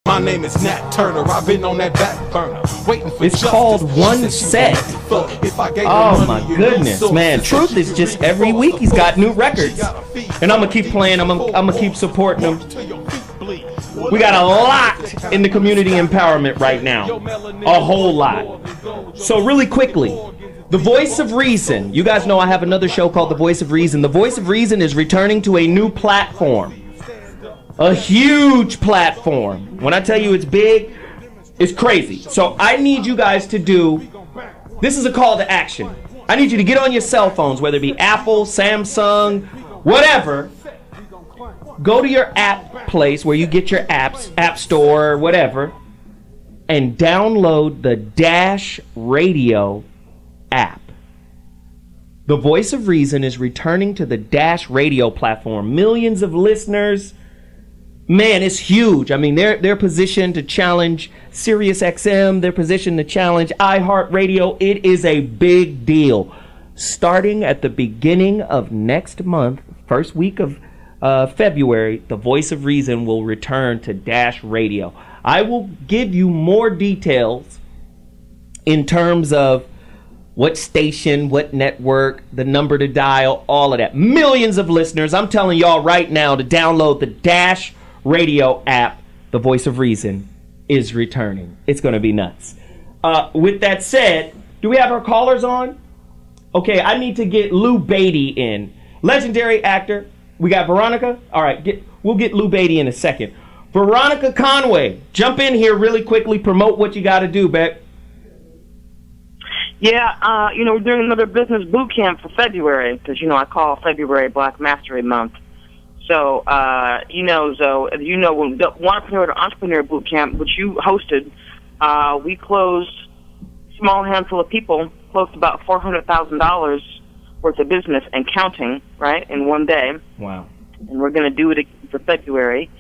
My name is Nat Turner, I've been on that back burner, waiting for It's called One Set. Oh my goodness, man. Truth is just every week he's got new records. And I'm gonna keep playing, I'm gonna keep supporting him. We got a lot in the community empowerment right now. A whole lot. So really quickly, The Voice of Reason. You guys know I have another show called The Voice of Reason. The Voice of Reason is returning to a new platform. A huge platform. When I tell you it's big, it's crazy. So I need you guys to do, this is a call to action. I need you to get on your cell phones, whether it be Apple, Samsung, whatever. Go to your app place where you get your apps, App Store, whatever, and download the Dash Radio app. The Voice of Reason is returning to the Dash Radio platform. Millions of listeners. Man, it's huge. I mean, they're positioned to challenge Sirius XM. They're positioned to challenge iHeartRadio. It is a big deal. Starting at the beginning of next month, first week of February, The Voice of Reason will return to Dash Radio. I will give you more details in terms of what station, what network, the number to dial, all of that. Millions of listeners. I'm telling y'all right now to download the Dash Radio app. The Voice of Reason is returning. It's going to be nuts. With that said, do we have our callers on? Okay, I need to get Lou Beatty in. Legendary actor. We got Veronica. All right, we'll get Lou Beatty in a second. Veronica Conway, jump in here really quickly. Promote what you got to do, Beck. Yeah, we're doing another business boot camp for February because, I call February Black Mastery Month. So, Zoe, when the Entrepreneur Boot Camp, which you hosted, we closed a small handful of people, closed about $400,000 worth of business and counting, right, in one day. Wow. And we're going to do it for February.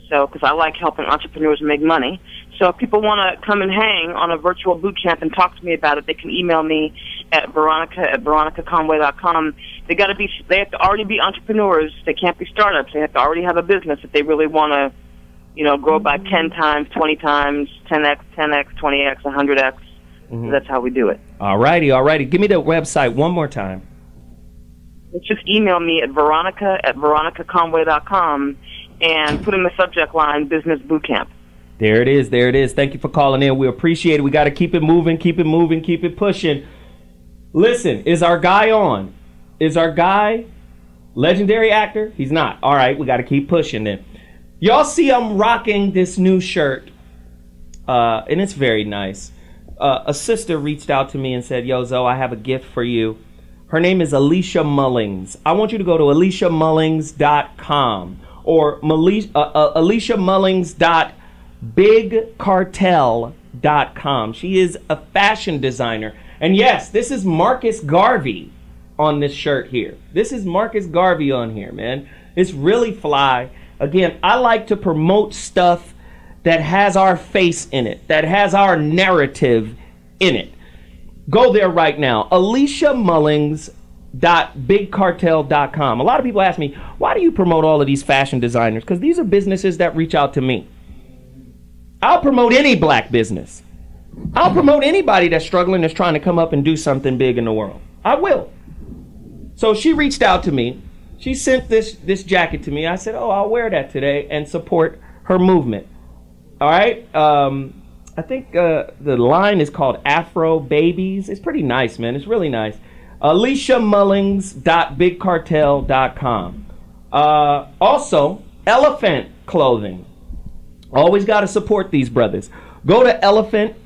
So, because I like helping entrepreneurs make money. So if people want to come and hang on a virtual boot camp and talk to me about it, they can email me at veronicaconway.com. They have to already be entrepreneurs. They can't be startups. They have to already have a business if they really want to, grow by 10 times, 20 times, 10x, 20x, 100x. Mm-hmm. So that's how we do it. All righty. Give me the website one more time. Just email me at veronicaconway.com and put in the subject line, Business Boot Camp. There it is. Thank you for calling in. We appreciate it. We got to keep it moving, keep it pushing. Listen, is our guy on? Is our guy legendary actor? He's not. All right, we got to keep pushing then. Y'all see I'm rocking this new shirt, and it's very nice. A sister reached out to me and said, yo, Zoe, I have a gift for you. Her name is Alicia Mullings. I want you to go to aliciamullings.com or aliciamullings.bigcartel.com. She is a fashion designer. And yes, this is Marcus Garvey on this shirt here. This is Marcus Garvey on here, man. It's really fly. Again, I like to promote stuff that has our face in it, that has our narrative in it. Go there right now. aliciamullings.bigcartel.com. A lot of people ask me, why do you promote all of these fashion designers? Because these are businesses that reach out to me. I'll promote any black business. I'll promote anybody that's struggling, that's trying to come up and do something big in the world. I will. So she reached out to me. She sent this jacket to me. I said, oh, I'll wear that today and support her movement. All right. I think the line is called Afro Babies. It's pretty nice, man. It's really nice. aliciamullings.bigcartel.com. Also, Elephant Clothing. Always got to support these brothers. Go to Elephant,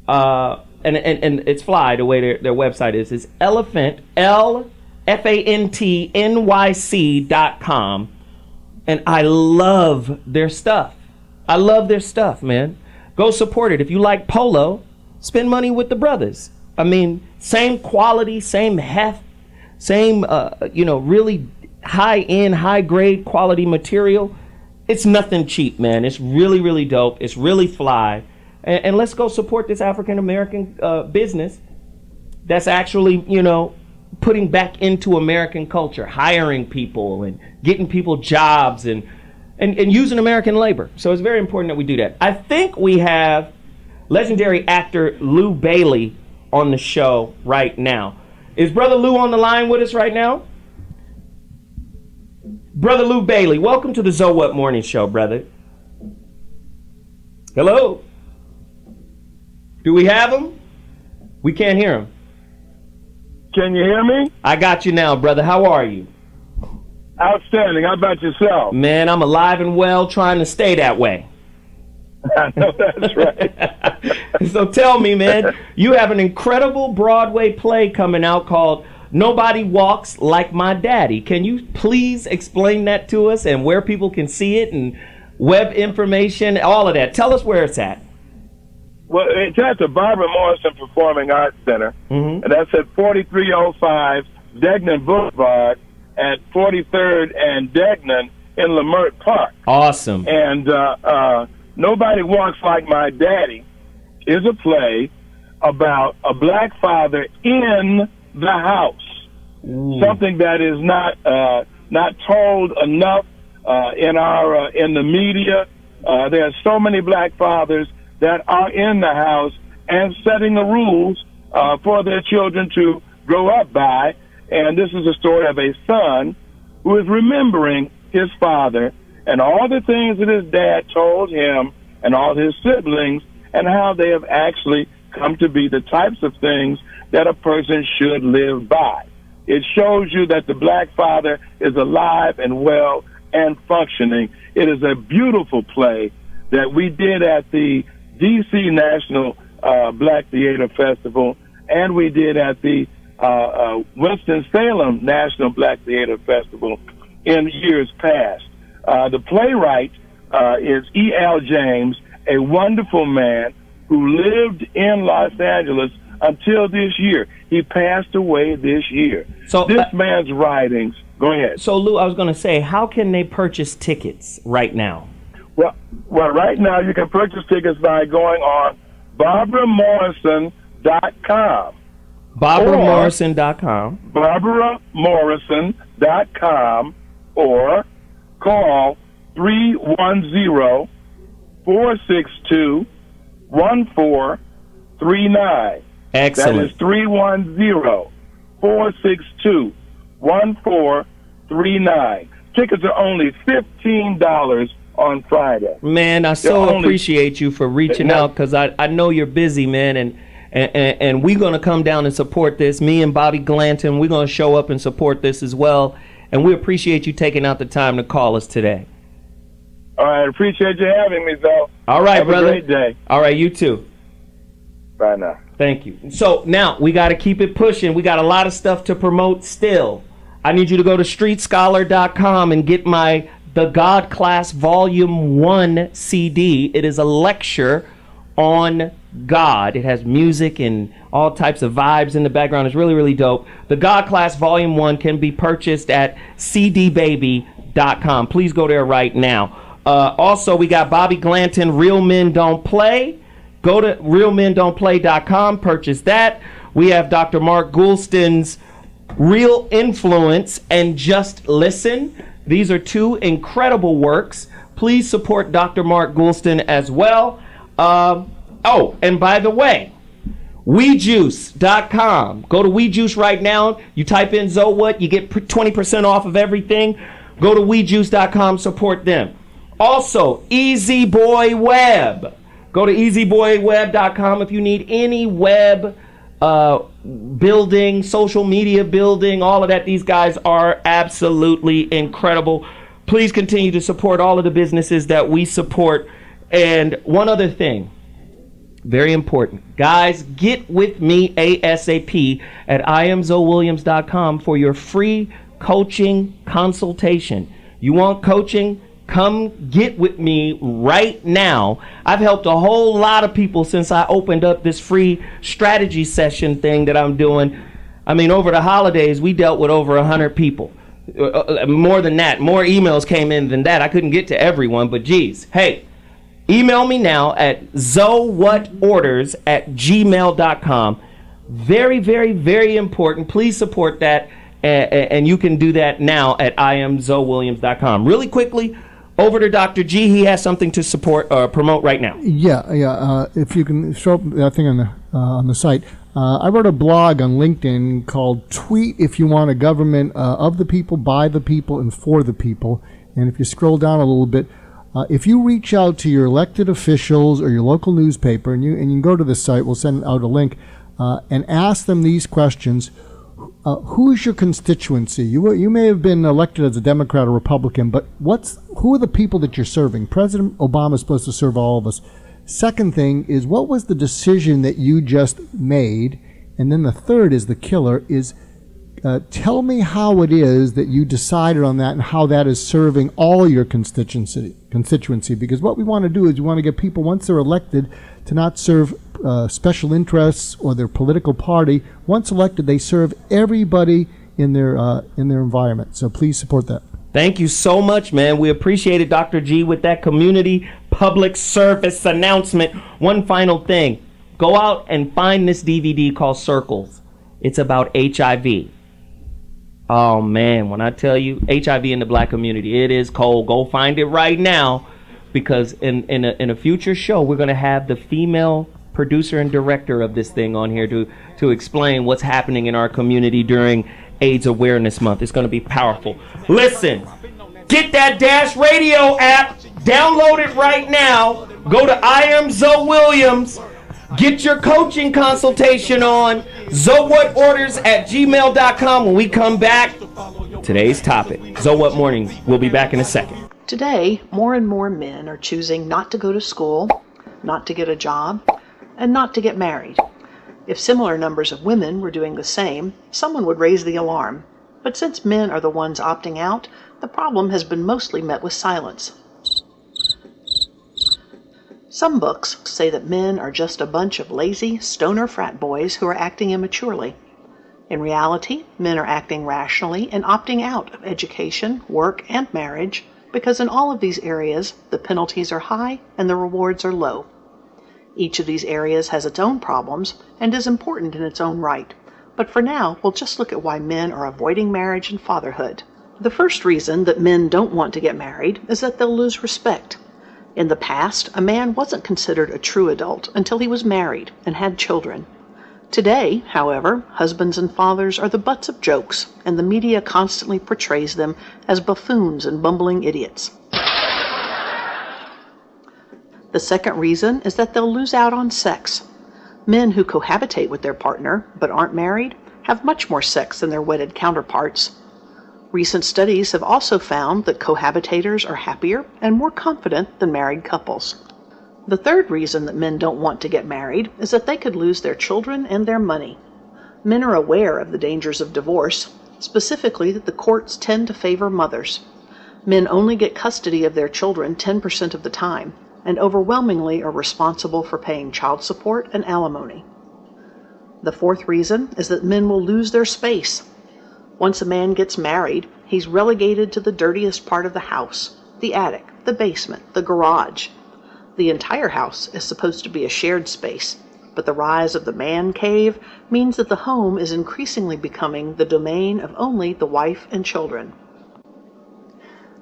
and it's fly the way their website is. It's Elephant, LFANTNYC.com. And I love their stuff. I love their stuff, man. Go support it. If you like polo, spend money with the brothers. I mean, same quality, same heft, same, really high-end, high-grade quality material. It's nothing cheap, man. It's really, really dope. It's really fly. And let's go support this African-American business that's actually, putting back into American culture, hiring people and getting people jobs and and using American labor. So it's very important that we do that. I think we have legendary actor Lou Bailey on the show right now. Is Brother Lou on the line with us right now? Brother Lou Bailey, welcome to the So What Morning Show, brother. Hello? Do we have him? We can't hear him. Can you hear me? I got you now, brother. How are you? Outstanding. How about yourself? Man, I'm alive and well, trying to stay that way. I know that's right. So tell me, man, you have an incredible Broadway play coming out called Nobody Walks Like My Daddy. Can you please explain that to us and where people can see it and web information, all of that? Tell us where it's at. Well, it's at the Barbara Morrison Performing Arts Center, and that's at 4305 Degnan Boulevard at 43rd and Degnan in Lamert Park. Awesome. And Nobody Walks Like My Daddy is a play about a black father in the house. Something that is not told enough in the media. There are so many black fathers that are in the house and setting the rules for their children to grow up by. And this is a story of a son who is remembering his father and all the things that his dad told him and all his siblings, and how they have actually come to be the types of things that a person should live by. It shows you that the black father is alive and well and functioning. It is a beautiful play that we did at the D.C. National Black Theater Festival, and we did at the Winston-Salem National Black Theater Festival in years past. The playwright is E.L. James, a wonderful man who lived in Los Angeles until this year. He passed away this year. So this man's writings, go ahead. So Lou, I was going to say, how can they purchase tickets right now? Well, right now you can purchase tickets by going on BarbaraMorrison.com. BarbaraMorrison.com. BarbaraMorrison.com, or call 310-462-1439. Excellent. That is 310-462-1439. Tickets are only $15 on Friday. Man, I so appreciate you for reaching out, because I know you're busy, man, and we're going to come down and support this. Me and Bobby Glanton, we're going to show up and support this as well, and we appreciate you taking out the time to call us today. All right, appreciate you having me, though. All right, Have brother. a great day. All right, you too. Bye now. Thank you. So now we got to keep it pushing. We got a lot of stuff to promote still. I need you to go to streetscholar.com and get the God Class Volume 1 CD. It is a lecture on God. It has music and all types of vibes in the background. It's really, really dope. The God Class Volume 1 can be purchased at cdbaby.com. Please go there right now. Also, we got Bobby Glanton, Real Men Don't Play. Go to realmendon'tplay.com, purchase that. We have Dr. Mark Goulston's Real Influence and Just Listen. These are two incredible works. Please support Dr. Mark Goulston as well. Oh, and by the way, WeJuice.com. Go to WeJuice right now. You type in ZoWhat, you get 20% off of everything. Go to WeJuice.com, support them. Also, Easy Boy Web. Go to easyboyweb.com if you need any web building, social media building, all of that. These guys are absolutely incredible. Please continue to support all of the businesses that we support. And one other thing, very important. Guys, get with me ASAP at IamZoeWilliams.com for your free coaching consultation. You want coaching? Come get with me right now. I've helped a whole lot of people since I opened up this free strategy session thing that I'm doing. I mean, over the holidays, we dealt with over 100 people. More than that. More emails came in than that. I couldn't get to everyone, but geez. Hey, email me now at zowhatorders@gmail.com. Very, very, very important. Please support that. And you can do that now at IamZoeWilliams.com. Really quickly, over to Dr. G. He has something to support promote right now. Yeah. If you can show up that thing on the site. I wrote a blog on LinkedIn called "Tweet If You Want a Government of the People, by the People, and for the People." And if you scroll down a little bit, if you reach out to your elected officials or your local newspaper, and you can go to this site, we'll send out a link, and ask them these questions. Who is your constituency? You may have been elected as a Democrat or Republican, but who are the people that you're serving? President Obama is supposed to serve all of us. Second thing is, what was the decision that you just made? And then the third is the killer, is tell me how it is that you decided on that and how that is serving all your constituency. Because what we want to do is we want to get people, once they're elected, to not serve special interests or their political party. Once elected, they serve everybody in their environment. So please support that. Thank you so much, man. We appreciate it, Dr. G, with that community public service announcement. One final thing. Go out and find this DVD called Circles. It's about HIV. Oh, man, when I tell you HIV in the black community, it is cold. Go find it right now, because in a future show, we're going to have the female producer and director of this thing on here to explain what's happening in our community during AIDS Awareness Month. It's going to be powerful. Listen, get that Dash Radio app. Download it right now. Go to I Am Zoe Williams. Get your coaching consultation on ZoeWhatOrders@gmail.com. When we come back, today's topic, Zoe What Mornings. We'll be back in a second. Today, more and more men are choosing not to go to school, not to get a job, and not to get married. If similar numbers of women were doing the same, someone would raise the alarm. But since men are the ones opting out, the problem has been mostly met with silence. Some books say that men are just a bunch of lazy, stoner frat boys who are acting immaturely. In reality, men are acting rationally and opting out of education, work, and marriage, because in all of these areas, the penalties are high and the rewards are low. Each of these areas has its own problems and is important in its own right. But for now, we'll just look at why men are avoiding marriage and fatherhood. The first reason that men don't want to get married is that they'll lose respect. In the past, a man wasn't considered a true adult until he was married and had children. Today, however, husbands and fathers are the butts of jokes, and the media constantly portrays them as buffoons and bumbling idiots. The second reason is that they'll lose out on sex. Men who cohabitate with their partner but aren't married have much more sex than their wedded counterparts. Recent studies have also found that cohabitators are happier and more confident than married couples. The third reason that men don't want to get married is that they could lose their children and their money. Men are aware of the dangers of divorce, specifically that the courts tend to favor mothers. Men only get custody of their children 10% of the time, and overwhelmingly are responsible for paying child support and alimony. The fourth reason is that men will lose their space. Once a man gets married, he's relegated to the dirtiest part of the house, the attic, the basement, the garage. The entire house is supposed to be a shared space, but the rise of the man cave means that the home is increasingly becoming the domain of only the wife and children.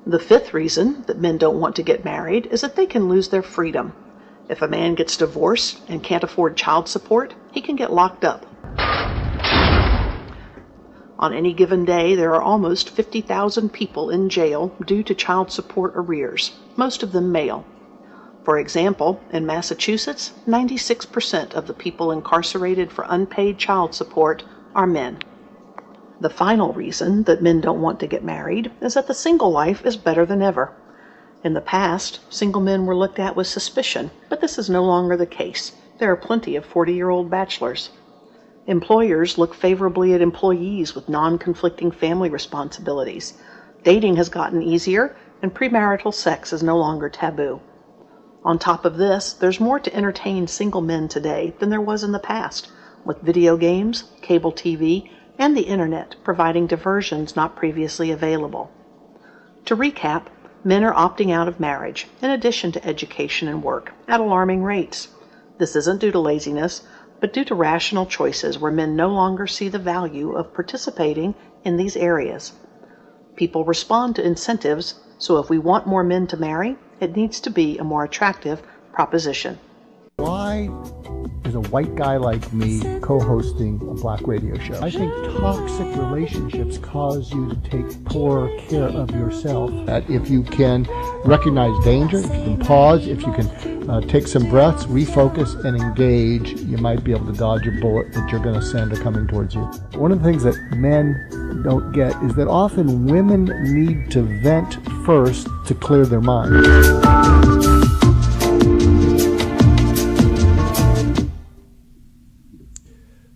The fifth reason that men don't want to get married is that they can lose their freedom. If a man gets divorced and can't afford child support, he can get locked up. On any given day, there are almost 50,000 people in jail due to child support arrears, most of them male. For example, in Massachusetts, 96% of the people incarcerated for unpaid child support are men. The final reason that men don't want to get married is that the single life is better than ever. In the past, single men were looked at with suspicion, but this is no longer the case. There are plenty of 40-year-old bachelors. Employers look favorably at employees with non-conflicting family responsibilities. Dating has gotten easier, and premarital sex is no longer taboo. On top of this, there's more to entertain single men today than there was in the past, with video games, cable TV, and the internet providing diversions not previously available. To recap, men are opting out of marriage, in addition to education and work, at alarming rates. This isn't due to laziness, but due to rational choices where men no longer see the value of participating in these areas. People respond to incentives So if we want more men to marry, it needs to be a more attractive proposition. Why is a white guy like me co-hosting a black radio show? I think toxic relationships cause you to take poorer care of yourself. That if you can recognize danger, if you can pause, if you can take some breaths, refocus, and engage, you might be able to dodge a bullet that you're going to send or coming towards you. One of the things that men don't get is that often women need to vent first to clear their mind.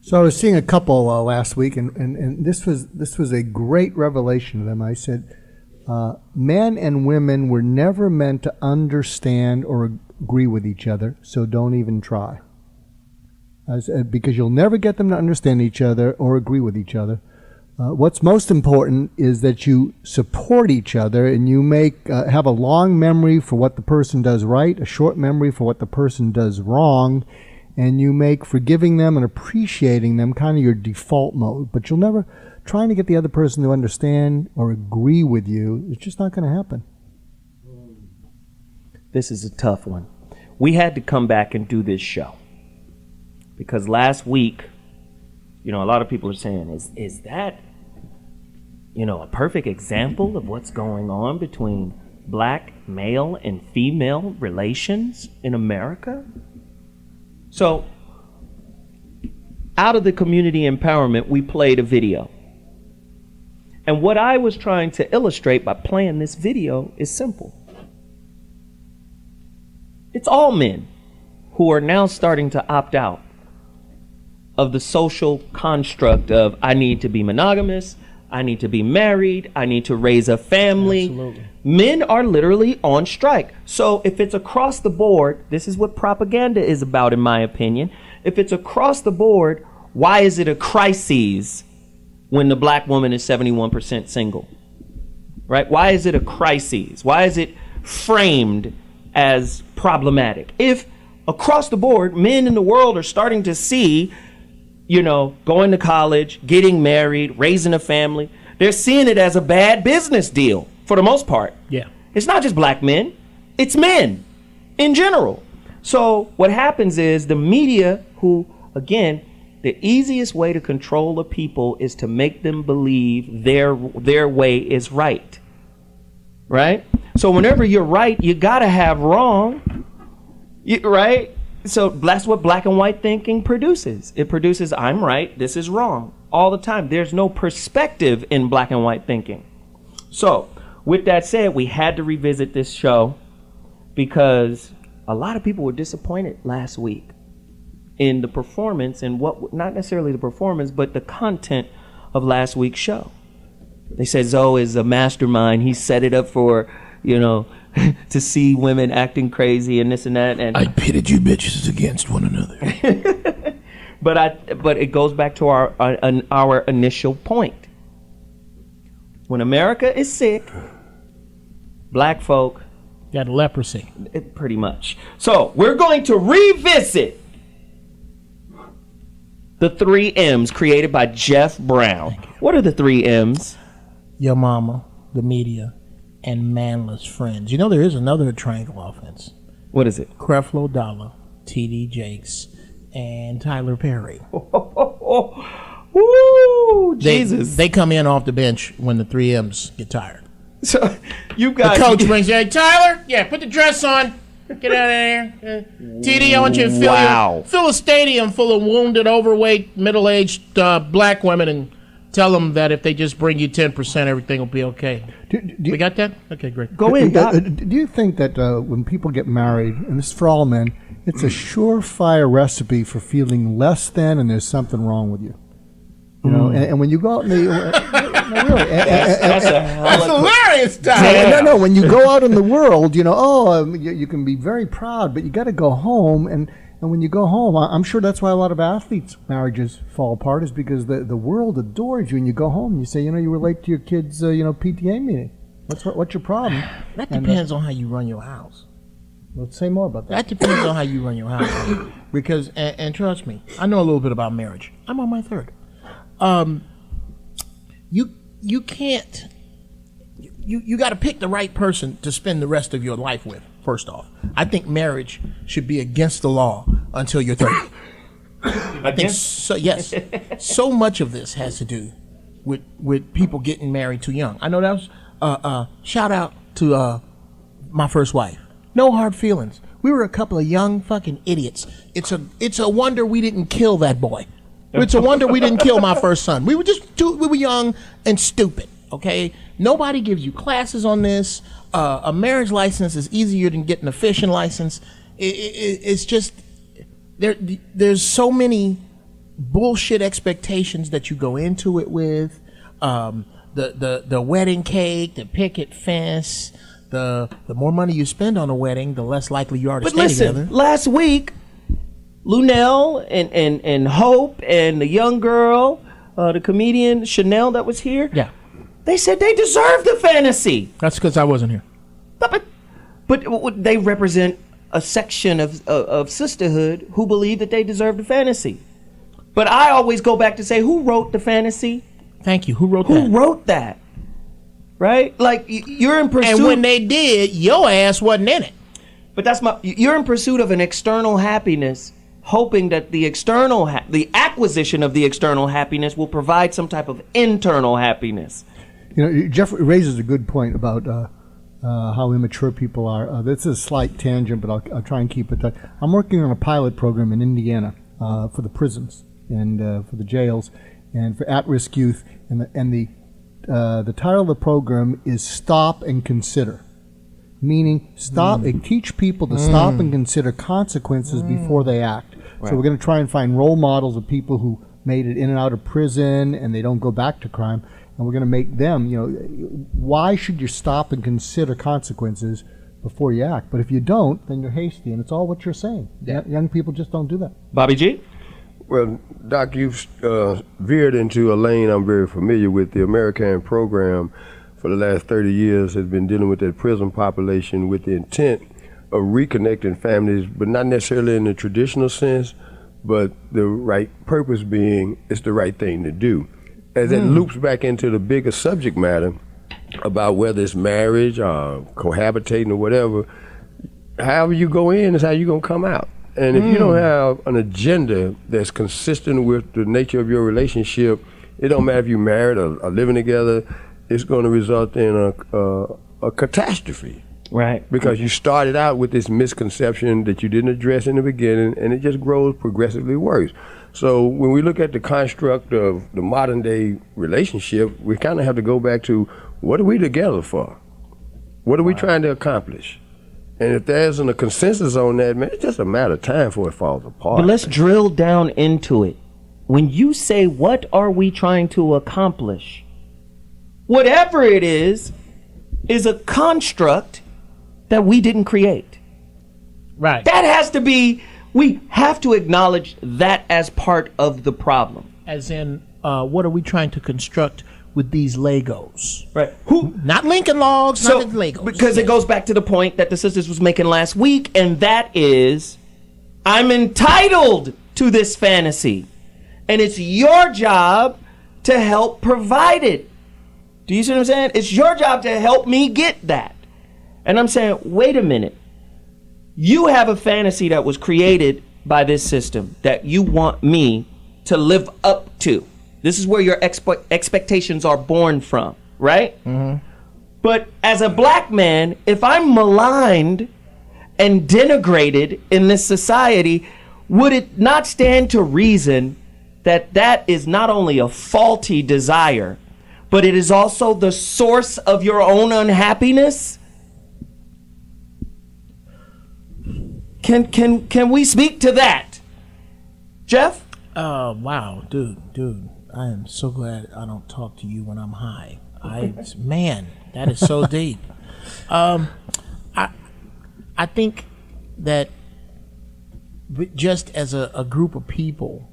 So I was seeing a couple last week, and this was a great revelation to them. I said, men and women were never meant to understand or agree with each other, so don't even try. I said, because you'll never get them to understand each other or agree with each other. What's most important is that you support each other, and you have a long memory for what the person does right, a short memory for what the person does wrong, and you make forgiving them and appreciating them kind of your default mode. But you'll never, trying to get the other person to understand or agree with you, it's just not going to happen. This is a tough one. We had to come back and do this show because last week, a lot of people are saying, is that, a perfect example of what's going on between black male and female relations in America? So, out of the community empowerment, we played a video. And what I was trying to illustrate by playing this video is simple. It's all men who are now starting to opt out of the social construct of, I need to be monogamous, I need to be married, I need to raise a family. Absolutely. Men are literally on strike. So if it's across the board, this is what propaganda is about, in my opinion. If it's across the board, why is it a crisis when the black woman is 71% single? Right? Why is it a crisis? Why is it framed as problematic? If across the board, men in the world are starting to see, going to college, getting married, raising a family, they're seeing it as a bad business deal for the most part. Yeah. It's not just black men, it's men in general. So what happens is the media, who, again, the easiest way to control a people is to make them believe their way is right. Right? So whenever you're right, you gotta have wrong. Right? So that's what black and white thinking produces. It produces, I'm right, this is wrong, all the time. There's no perspective in black and white thinking. So with that said, we had to revisit this show because a lot of people were disappointed last week in the performance and not necessarily the performance, but the content of last week's show. They said Zoe is a mastermind. He set it up for, to see women acting crazy and this and that. And I pitted you bitches against one another. But it goes back to our initial point. When America is sick, black folk got leprosy. Pretty much. So we're going to revisit the 3 M's created by Geoff Brown. What are the 3 M's? Your mama, the media, and manless friends. There is another triangle offense. What is it? Creflo Dollar, T.D. Jakes, and Tyler Perry. Woo! Jesus. They come in off the bench when the 3 M's get tired. So you guys. The coach brings, hey, Tyler, put the dress on. Get out of here. TD, I want you to fill a stadium full of wounded, overweight, middle-aged black women and tell them that if they just bring you 10%, everything will be okay. We got that? Okay, great. Go in, Doc. Do you think that when people get married, and this is for all men, it's a surefire recipe for feeling less than and there's something wrong with you? And when you go out in the... really. That's hilarious, Tom. No, when you go out in the world, you can be very proud, but you got to go home. And when you go home, I'm sure that's why a lot of athletes' marriages fall apart, is because the world adores you, and you go home and you say, you were late to your kid's, PTA meeting. What's your problem? That depends on how you run your house. Let's say more about that. That depends on how you run your house. Because, and trust me, I know a little bit about marriage. I'm on my 3rd. You can't. you got to pick the right person to spend the rest of your life with. First off, I think marriage should be against the law until you're 30. I think so. Yes, so much of this has to do with people getting married too young. I know that was shout out to my first wife. No hard feelings. We were a couple of young fucking idiots. It's a wonder we didn't kill that boy. It's a wonder we didn't kill my first son. We were young and stupid. Okay, nobody gives you classes on this. A marriage license is easier than getting a fishing license. It's just there's so many bullshit expectations that you go into it with. The wedding cake, the picket fence. The more money you spend on a wedding, the less likely you are to stay together. Last week, Lunel and Hope and the young girl, the comedian Chanel that was here. Yeah. They said they deserve the fantasy. That's because I wasn't here. But they represent a section of sisterhood who believe that they deserve the fantasy. But I always go back to say, who wrote the fantasy? Thank you. Who wrote that? Who wrote that? Right? Like, you're in pursuit. And when they did, your ass wasn't in it. But you're in pursuit of an external happiness, hoping that the acquisition of the external happiness will provide some type of internal happiness. You know, Geoff raises a good point about how immature people are. This is a slight tangent, but I'll try and keep it tight. I'm working on a pilot program in Indiana for the prisons and for the jails and for at-risk youth. And the title of the program is Stop and Consider, meaning teach people to stop and consider consequences before they act. Right. So we're going to try and find role models of people who made it in and out of prison and they don't go back to crime. And we're going to make them, why should you stop and consider consequences before you act? But if you don't, then you're hasty, and it's all what you're saying. Yeah. Young people just don't do that. Bobby G? Well, Doc, you've veered into a lane I'm very familiar with. The American program for the last 30 years has been dealing with that prison population with the intent of reconnecting families, but not necessarily in the traditional sense, but the right purpose being it's the right thing to do. As it loops back into the bigger subject matter about whether it's marriage or cohabitating or whatever, however you go in is how you're going to come out. And if you don't have an agenda that's consistent with the nature of your relationship, it don't matter if you're married or living together, it's going to result in a catastrophe. Right. Because you started out with this misconception that you didn't address in the beginning, and it just grows progressively worse. So when we look at the construct of the modern day relationship, we kind of have to go back to what are we together for? What are we trying to accomplish? And if there isn't a consensus on that, man, it's just a matter of time before it falls apart. But let's drill down into it. When you say, what are we trying to accomplish? Whatever it is a construct that we didn't create. Right. That has to be, we have to acknowledge that as part of the problem. As in, what are we trying to construct with these Legos? Right. Not Lincoln Logs, So, not the Legos. because it goes back to the point that the sisters was making last week, and that is, I'm entitled to this fantasy, and it's your job to help provide it. Do you see what I'm saying? It's your job to help me get that. And I'm saying, wait a minute. You have a fantasy that was created by this system that you want me to live up to. This is where your expectations are born from, right? Mm-hmm. But as a black man, if I'm maligned and denigrated in this society, would it not stand to reason that that is not only a faulty desire, but it is also the source of your own unhappiness? Can we speak to that? Jeff? Wow, dude. I am so glad I don't talk to you when I'm high. Man, that is so deep. I think that just as a group of people,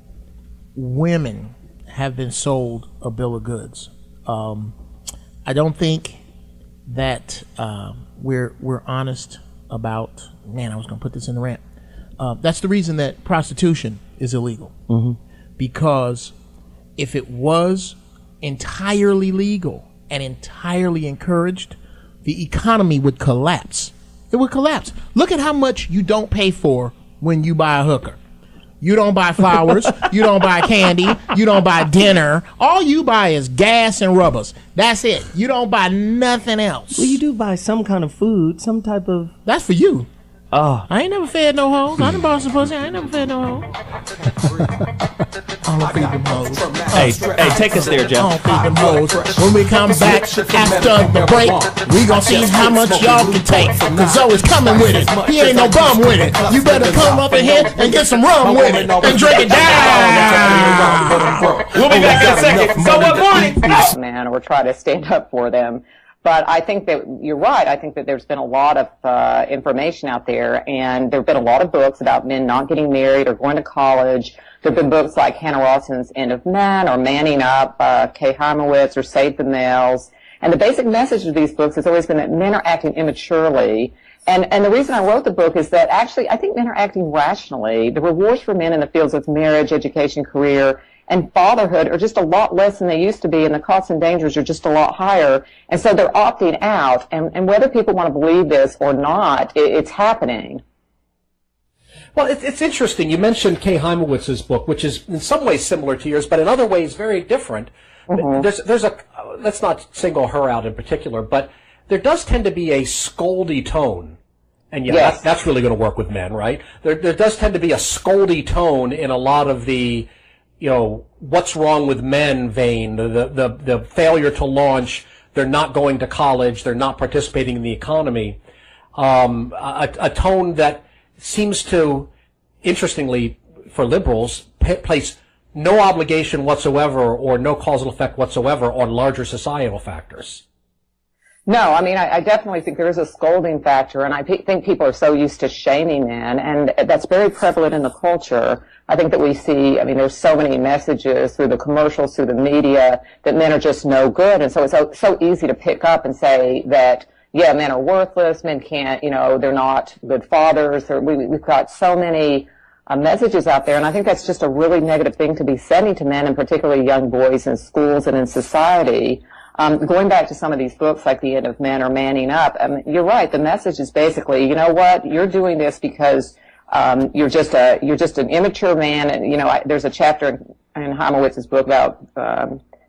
women have been sold a bill of goods. I don't think that we're honest about. Man, I was going to put this in the rant. That's the reason that prostitution is illegal. Mm-hmm. Because if it was entirely legal and entirely encouraged, the economy would collapse. It would collapse. Look at how much you don't pay for when you buy a hooker. You don't buy flowers. You don't buy candy. You don't buy dinner. All you buy is gas and rubbers. That's it. You don't buy nothing else. Well, you do buy some kind of food, some type of... That's for you. Oh. I ain't never fed no hoes. I done bought some pussy. I ain't never fed no hoes. I don't feed them hoes. Hey, take us there, Jeff. I don't feed them hoes. When we come back after the break, we gon' see how much y'all can take. Cause Zoe's coming with it. He ain't no bum with it. You better come up in here and get some rum with it and drink it down. We'll be back in a second. So what morning? Man, or try to stand up for them. But I think that you're right. I think that there's been a lot of information out there, and there have been a lot of books about men not getting married or going to college. There have been books like Hannah Rawson's End of Men or Manning Up, Kay Heimowitz or Save the Males. And the basic message of these books has always been that men are acting immaturely. And the reason I wrote the book is that actually I think men are acting rationally. The rewards for men in the fields of marriage, education, career, and fatherhood are just a lot less than they used to be, and the costs and dangers are just a lot higher. And so they're opting out. And whether people want to believe this or not, it's happening. Well, it's interesting. You mentioned Kay Heimowitz's book, which is in some ways similar to yours, but in other ways very different. Mm-hmm. There's a, let's not single her out in particular, but there does tend to be a scoldy tone. And yeah, yes, that's really going to work with men, right? There does tend to be a scoldy tone in a lot of the, you know, what's wrong with men vein, the failure to launch, they're not going to college, they're not participating in the economy. A tone that seems to, interestingly, for liberals, place no obligation whatsoever or no causal effect whatsoever on larger societal factors. No, I mean, I definitely think there is a scolding factor, and I think people are so used to shaming men, and that's very prevalent in the culture. I think that we see, I mean, there's so many messages through the commercials, through the media, that men are just no good, and so it's so easy to pick up and say that, yeah, men are worthless, men can't, you know, they're not good fathers, or we've got so many messages out there, and I think that's just a really negative thing to be sending to men, and particularly young boys in schools and in society. Going back to some of these books like The End of Men or Manning Up, you're right. The message is basically, you know what, you're doing this because you're just an immature man. And you know, there's a chapter in Heimowitz's book about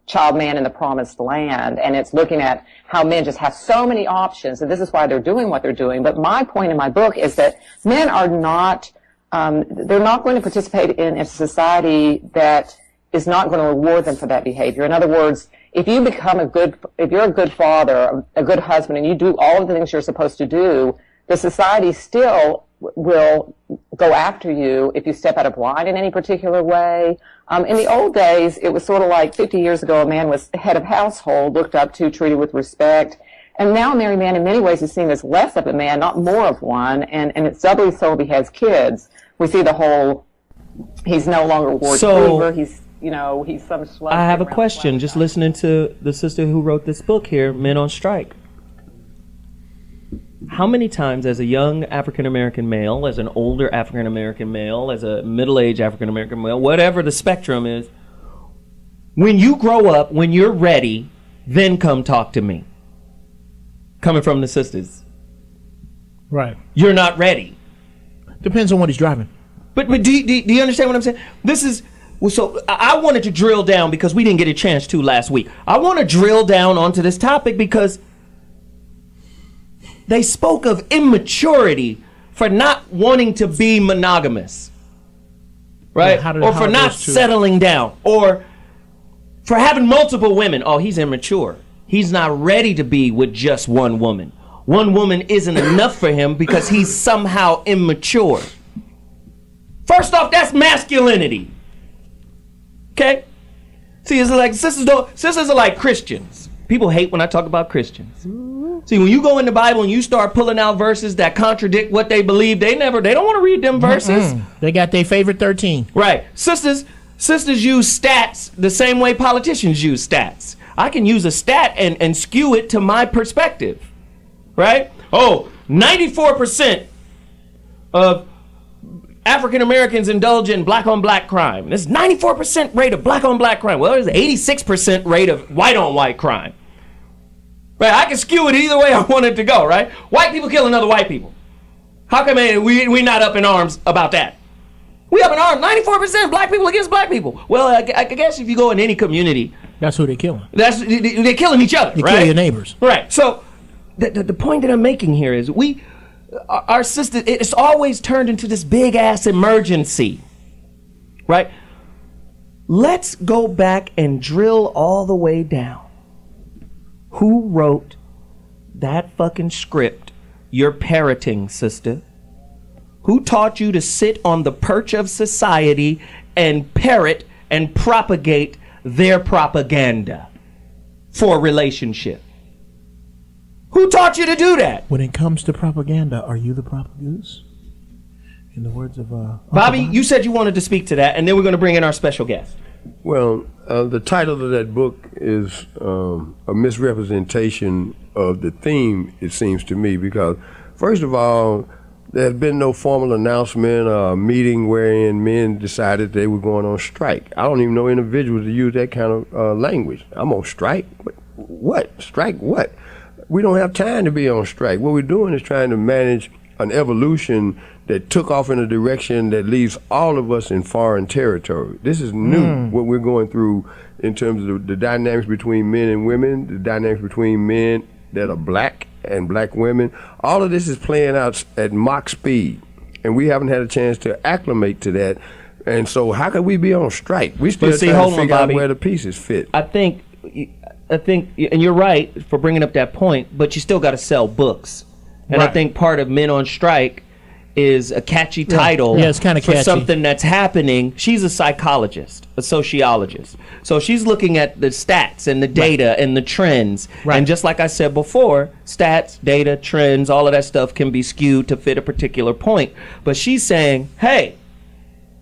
child man in the promised land, and it's looking at how men just have so many options, and this is why they're doing what they're doing. But my point in my book is that men are not, they're not going to participate in a society that is not going to reward them for that behavior. In other words, if you become if you're a good father, a good husband, and you do all of the things you're supposed to do, the society still will go after you if you step out of line in any particular way. In the old days, it was sort of like 50 years ago, a man was head of household, looked up to, treated with respect. And now a married man in many ways is seen as less of a man, not more of one, and it's doubly so if he has kids. We see the whole, he's no longer Ward Cleaver, he's some slut. I have a question, just listening to the sister who wrote this book here, Men on Strike. How many times as a young African-American male, as an older African-American male, as a middle-aged African-American male, whatever the spectrum is, when you grow up, when you're ready, then come talk to me. Coming from the sisters. Right. You're not ready. Depends on what he's driving. But do you understand what I'm saying? This is... So I wanted to drill down because we didn't get a chance to last week. I want to drill down onto this topic because they spoke of immaturity for not wanting to be monogamous, right? Yeah, or for not settling down, or for having multiple women. Oh, he's immature. He's not ready to be with just one woman. One woman isn't enough for him because he's somehow immature. First off, that's masculinity. Okay? See, it's like sisters are like Christians. People hate when I talk about Christians. See, when you go in the Bible and you start pulling out verses that contradict what they believe, they don't want to read them verses. They got their favorite 13. Right. Sisters use stats the same way politicians use stats. I can use a stat and skew it to my perspective. Right? Oh, 94% of African Americans indulge in black on black crime. There's 94% rate of black on black crime. Well, there's an 86% rate of white on white crime. Right? I can skew it either way I want it to go, right? White people killing other white people. How come we not up in arms about that? We up in arms. 94% black people against black people. Well, I guess if you go in any community, that's who they're killing. They're killing each other. You right? kill your neighbors. Right. So the point that I'm making here is our system, it's always turned into this big ass emergency. Right? Let's go back and drill all the way down. Who wrote that fucking script you're parroting, sister? Who taught you to sit on the perch of society and parrot and propagate their propaganda for a relationship? Who taught you to do that? When it comes to propaganda, are you the propagoose? In the words of Bobby, you said you wanted to speak to that, and then we're going to bring in our special guest. Well, the title of that book is a misrepresentation of the theme, it seems to me, because first of all, there has been no formal announcement or meeting wherein men decided they were going on strike. I don't even know individuals to use that kind of language. I'm on strike? What? Strike what? We don't have time to be on strike. What we're doing is trying to manage an evolution that took off in a direction that leaves all of us in foreign territory. This is new, what we're going through in terms of the dynamics between men and women, the dynamics between men that are black and black women. All of this is playing out at Mach speed, and we haven't had a chance to acclimate to that. And so how can we be on strike? We still trying to figure out where the pieces fit. I think, and you're right for bringing up that point, but you still got to sell books. And I think part of Men on Strike is a catchy title it's kind of for catchy. something that's happening. She's a psychologist, a sociologist. So she's looking at the stats and the data and the trends. And just like I said before, stats, data, trends, all of that stuff can be skewed to fit a particular point. But she's saying, hey,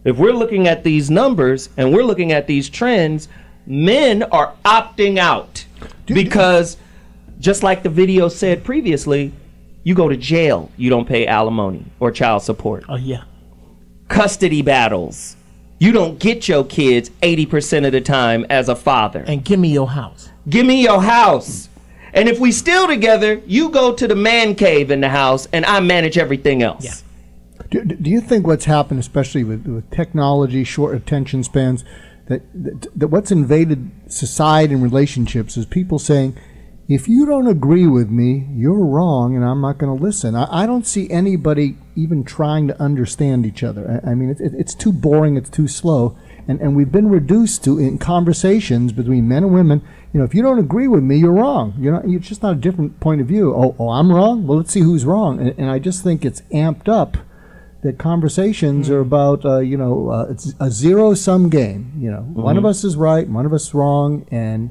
if we're looking at these numbers and we're looking at these trends, men are opting out because just like the video said previously, you go to jail, you don't pay alimony or child support. Oh, yeah. Custody battles. You don't get your kids 80% of the time as a father. And give me your house. Give me your house. And if we still together, you go to the man cave in the house and I manage everything else. Yeah. Do you think what's happened, especially with technology, short attention spans, that what's invaded society and relationships is people saying, if you don't agree with me, you're wrong, and I'm not going to listen. I don't see anybody even trying to understand each other. I mean, it's too boring, it's too slow, and we've been reduced to, in conversations between men and women, if you don't agree with me, you're wrong. It's just not a different point of view. Oh, I'm wrong? Well, let's see who's wrong. And I just think it's amped up that conversations are about, it's a zero-sum game. One of us is right, one of us is wrong, and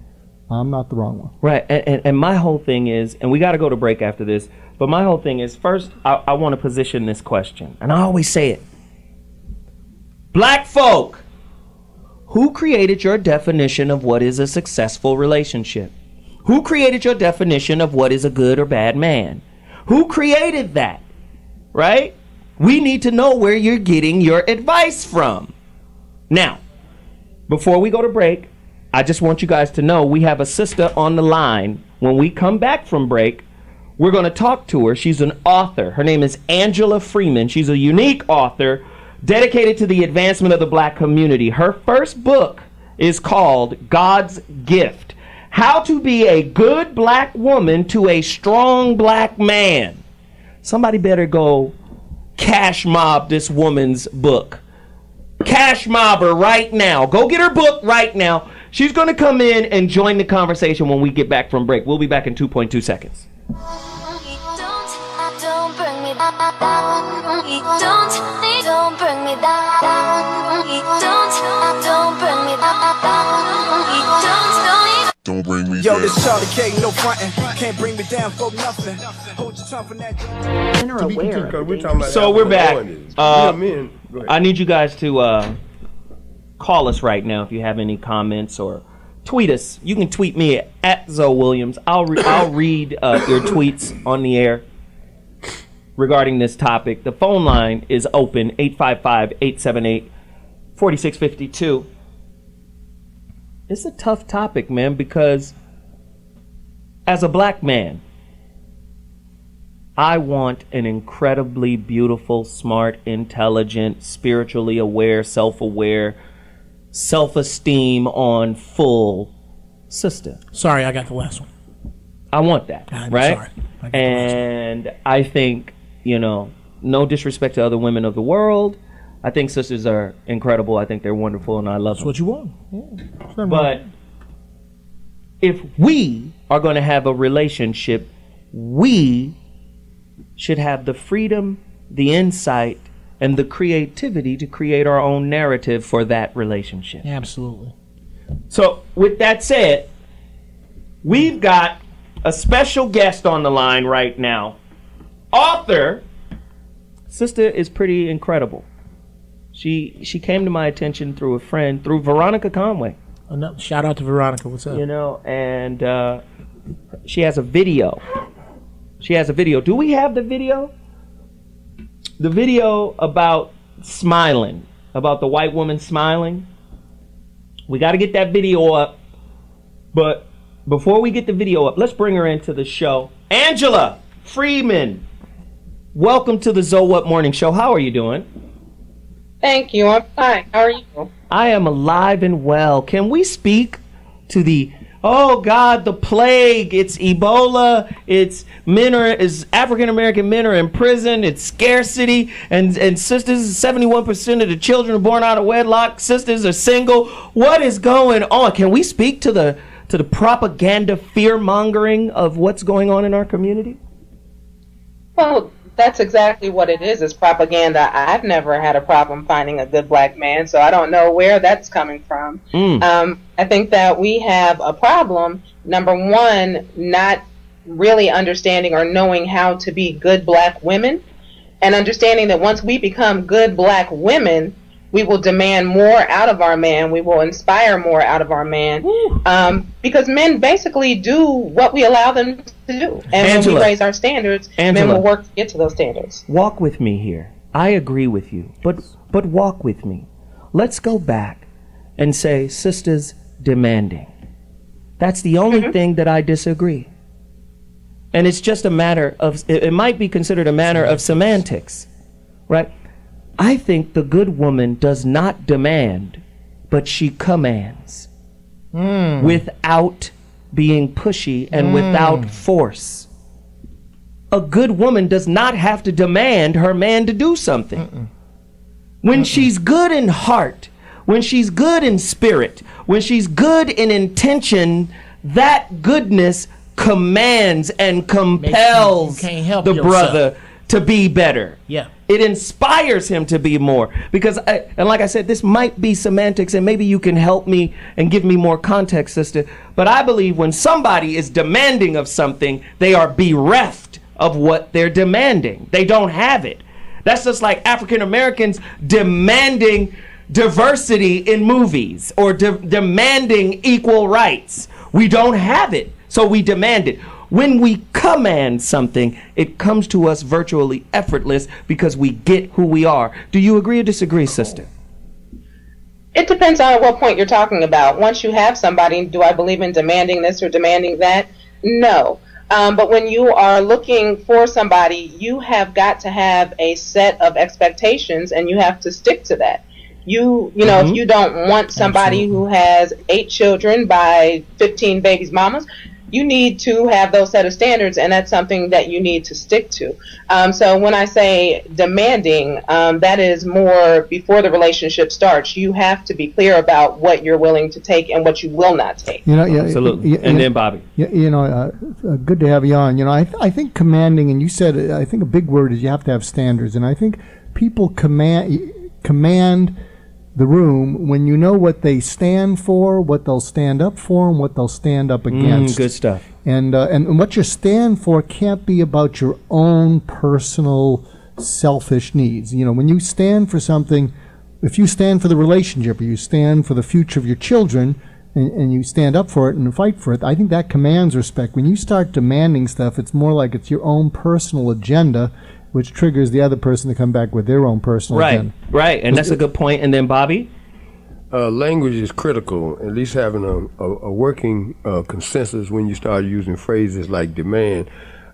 I'm not the wrong one. Right, and my whole thing is, and we got to go to break after this, but my whole thing is, first, I want to position this question, and I always say it. Black folk, who created your definition of what is a successful relationship? Who created your definition of what is a good or bad man? Who created that, right? We need to know where you're getting your advice from. Now, before we go to break, I just want you guys to know we have a sister on the line. When we come back from break, we're going to talk to her. She's an author. Her name is Angela Freeman. She's a unique author dedicated to the advancement of the black community. Her first book is called God's Gift: How to Be a Good Black Woman to a Strong Black Man. Somebody better go cash mob this woman's book. Cash mob her right now. Go get her book right now. She's going to come in and join the conversation when we get back from break. We'll be back in 2.2 seconds. Don't bring me down. Don't bring me down. Don't bring me down. Don't bring me down. Yo, this Charlie K, no frontin'. Can't bring me down for nothing. Hold your tongue from that. So we're back. I need you guys to call us right now if you have any comments, or tweet us. You can tweet me at Zoe Williams. I'll read your tweets on the air regarding this topic. The phone line is open, 855-878-4652. It's a tough topic, man, because as a black man, I want an incredibly beautiful, smart, intelligent, spiritually aware, self-aware, self-esteem on full sister. Sorry, I got the last one. I want that, right? Sorry. And I think, you know, no disrespect to other women of the world, I think sisters are incredible. I think they're wonderful, and I love them. That's what you want. Yeah. But if we are going to have a relationship, we should have the freedom, the insight, and the creativity to create our own narrative for that relationship. Absolutely. So, with that said, we've got a special guest on the line right now. Author, sister is pretty incredible. She came to my attention through a friend, through Veronica Conway. Shout out to Veronica. What's up? You know, and she has a video. Do we have the video? The video about smiling, about the white woman smiling. We got to get that video up. But before we get the video up, let's bring her into the show. Angela Freeman, welcome to the Zoe What Morning Show. How are you doing? Thank you. I'm fine. How are you? I am alive and well. Can we speak to the, oh God, the plague, it's Ebola, it's African American men are in prison, it's scarcity, and sisters, 71% of the children are born out of wedlock, sisters are single. What is going on? Can we speak to the propaganda, fear-mongering of what's going on in our community? Well, that's exactly what it is. It's propaganda. I've never had a problem finding a good black man, so I don't know where that's coming from. I think that we have a problem, number one, not really understanding or knowing how to be good black women, and understanding that once we become good black women, we will demand more out of our man. We will inspire more out of our man. Because men basically do what we allow them to do. And Angela, when we raise our standards, men will work to get to those standards. Walk with me here. I agree with you. But walk with me. Let's go back and say sisters demanding. That's the only thing that I disagree. And it's just a matter of, it might be considered a matter of semantics, right? I think the good woman does not demand, but she commands without being pushy and without force. A good woman does not have to demand her man to do something. When she's good in heart, when she's good in spirit, when she's good in intention, that goodness commands and compels the brother to be better. Yeah. It inspires him to be more. Because, and like I said, this might be semantics, and maybe you can help me and give me more context, sister. But I believe when somebody is demanding of something, they are bereft of what they're demanding. They don't have it. That's just like African Americans demanding diversity in movies or demanding equal rights. We don't have it, so we demand it. When we command something, it comes to us virtually effortless because we get who we are. Do you agree or disagree, sister? It depends on what point you're talking about. Once you have somebody, do I believe in demanding this or demanding that? No. But when you are looking for somebody, you have got to have a set of expectations, and you have to stick to that. You know, if you don't want somebody who has 8 children by 15 babies' mamas, you need to have those set of standards, and that's something that you need to stick to. So when I say demanding, that is more before the relationship starts. You have to be clear about what you're willing to take and what you will not take. You know, yeah, absolutely. And then Bobby. You know, good to have you on. You know, I think commanding, and you said, I think a big word is you have to have standards, and I think people command the room when you know what they stand for, what they'll stand up for, and what they'll stand up against. Good stuff. And what you stand for can't be about your own personal selfish needs. You know, when you stand for something, if you stand for the relationship, or you stand for the future of your children, and you stand up for it and fight for it, I think that commands respect. When you start demanding stuff, it's more like it's your own personal agenda, which triggers the other person to come back with their own personal agenda. Right, and that's a good point. And then Bobby? language is critical, at least having a working consensus when you start using phrases like demand.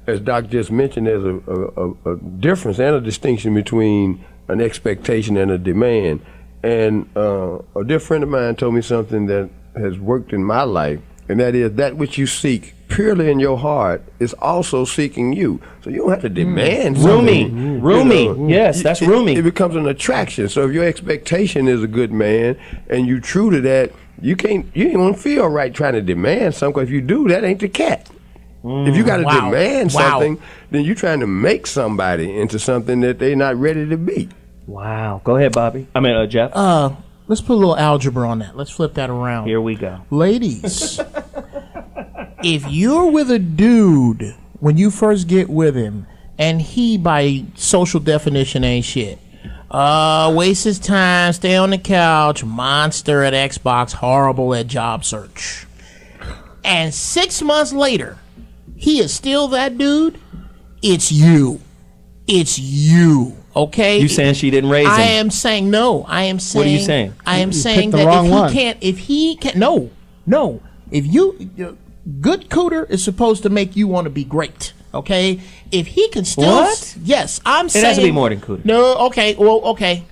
As Doc just mentioned, there's a difference and a distinction between an expectation and a demand. And a dear friend of mine told me something that has worked in my life, and that is that which you seek purely in your heart is also seeking you. So you don't have to demand something. Roomy. Yes, that's roomy. It becomes an attraction. So if your expectation is a good man and you true to that, you ain't gonna feel right trying to demand something, because if you do, that ain't the cat. If you got to demand something, then you're trying to make somebody into something that they're not ready to be. Wow. Go ahead, Bobby. Jeff. Let's put a little algebra on that. Let's flip that around. Here we go. Ladies, if you're with a dude when you first get with him, and he, by social definition, ain't shit, wastes his time, stay on the couch, monster at Xbox, horrible at job search, and 6 months later, he is still that dude, it's you. It's you. Okay? You saying she didn't raise him? I am saying no. I am saying. What are you saying? I am saying that if he can't, no. If you, good cooter is supposed to make you want to be great. Okay? If he can still. What? Yes, I'm saying. It has to be more than cooter. No, okay. Well, okay.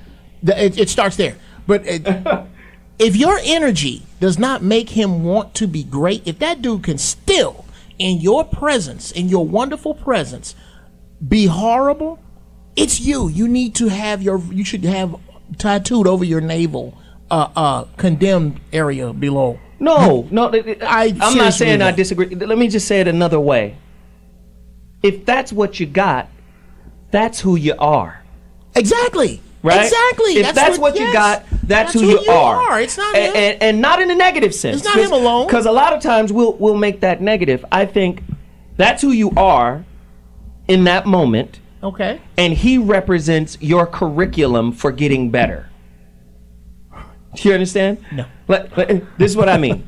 It starts there. But if your energy does not make him want to be great, if that dude can still, in your presence, in your wonderful presence, be horrible, it's you. You need to have you should have tattooed over your navel, condemned area below. No. I'm not saying I disagree. Let me just say it another way. If that's what you got, that's who you are. Exactly. Right? Exactly. If that's what you got, that's who you are. It's not him. And not in a negative sense. It's not him alone. Because a lot of times we'll make that negative. I think that's who you are in that moment. Okay. And he represents your curriculum for getting better. Do you understand? No. This is what I mean.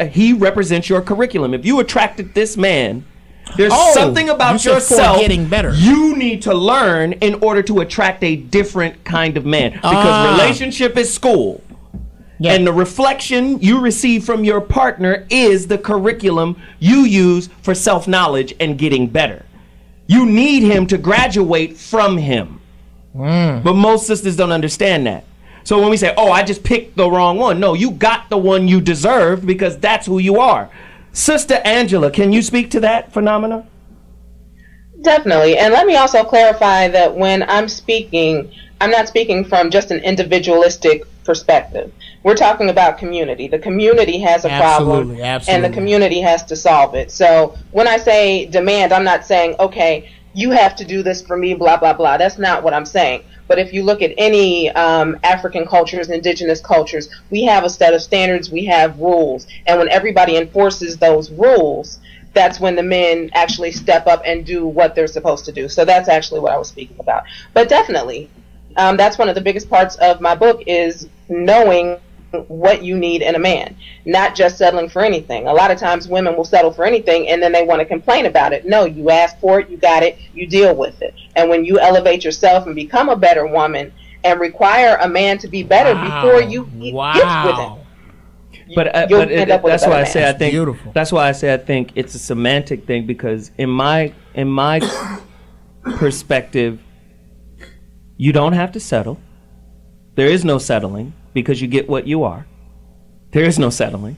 He represents your curriculum. If you attracted this man, there's something about yourself getting better. You need to learn in order to attract a different kind of man. Because relationship is school. Yeah. And the reflection you receive from your partner is the curriculum you use for self-knowledge and getting better. You need him to graduate from him. But most sisters don't understand that. So when we say, I just picked the wrong one. No, you got the one you deserved because that's who you are. Sister Angela, can you speak to that phenomena? Definitely. And let me also clarify that when I'm speaking, I'm not speaking from just an individualistic perspective. We're talking about community. The community has a problem, and the community has to solve it. So when I say demand, I'm not saying, okay, you have to do this for me, blah, blah, blah. That's not what I'm saying. But if you look at any African cultures, indigenous cultures, we have a set of standards, we have rules. And when everybody enforces those rules, that's when the men actually step up and do what they're supposed to do. So that's actually what I was speaking about. But definitely, that's one of the biggest parts of my book is knowing what you need in a man, not just settling for anything. A lot of times women will settle for anything and then they want to complain about it. No, you ask for it, you got it, you deal with it. And when you elevate yourself and become a better woman and require a man to be better before you get with him. That's why I say I think beautiful. That's why I say I think it's a semantic thing, because in my perspective, you don't have to settle. There is no settling because you get what you are. There is no settling.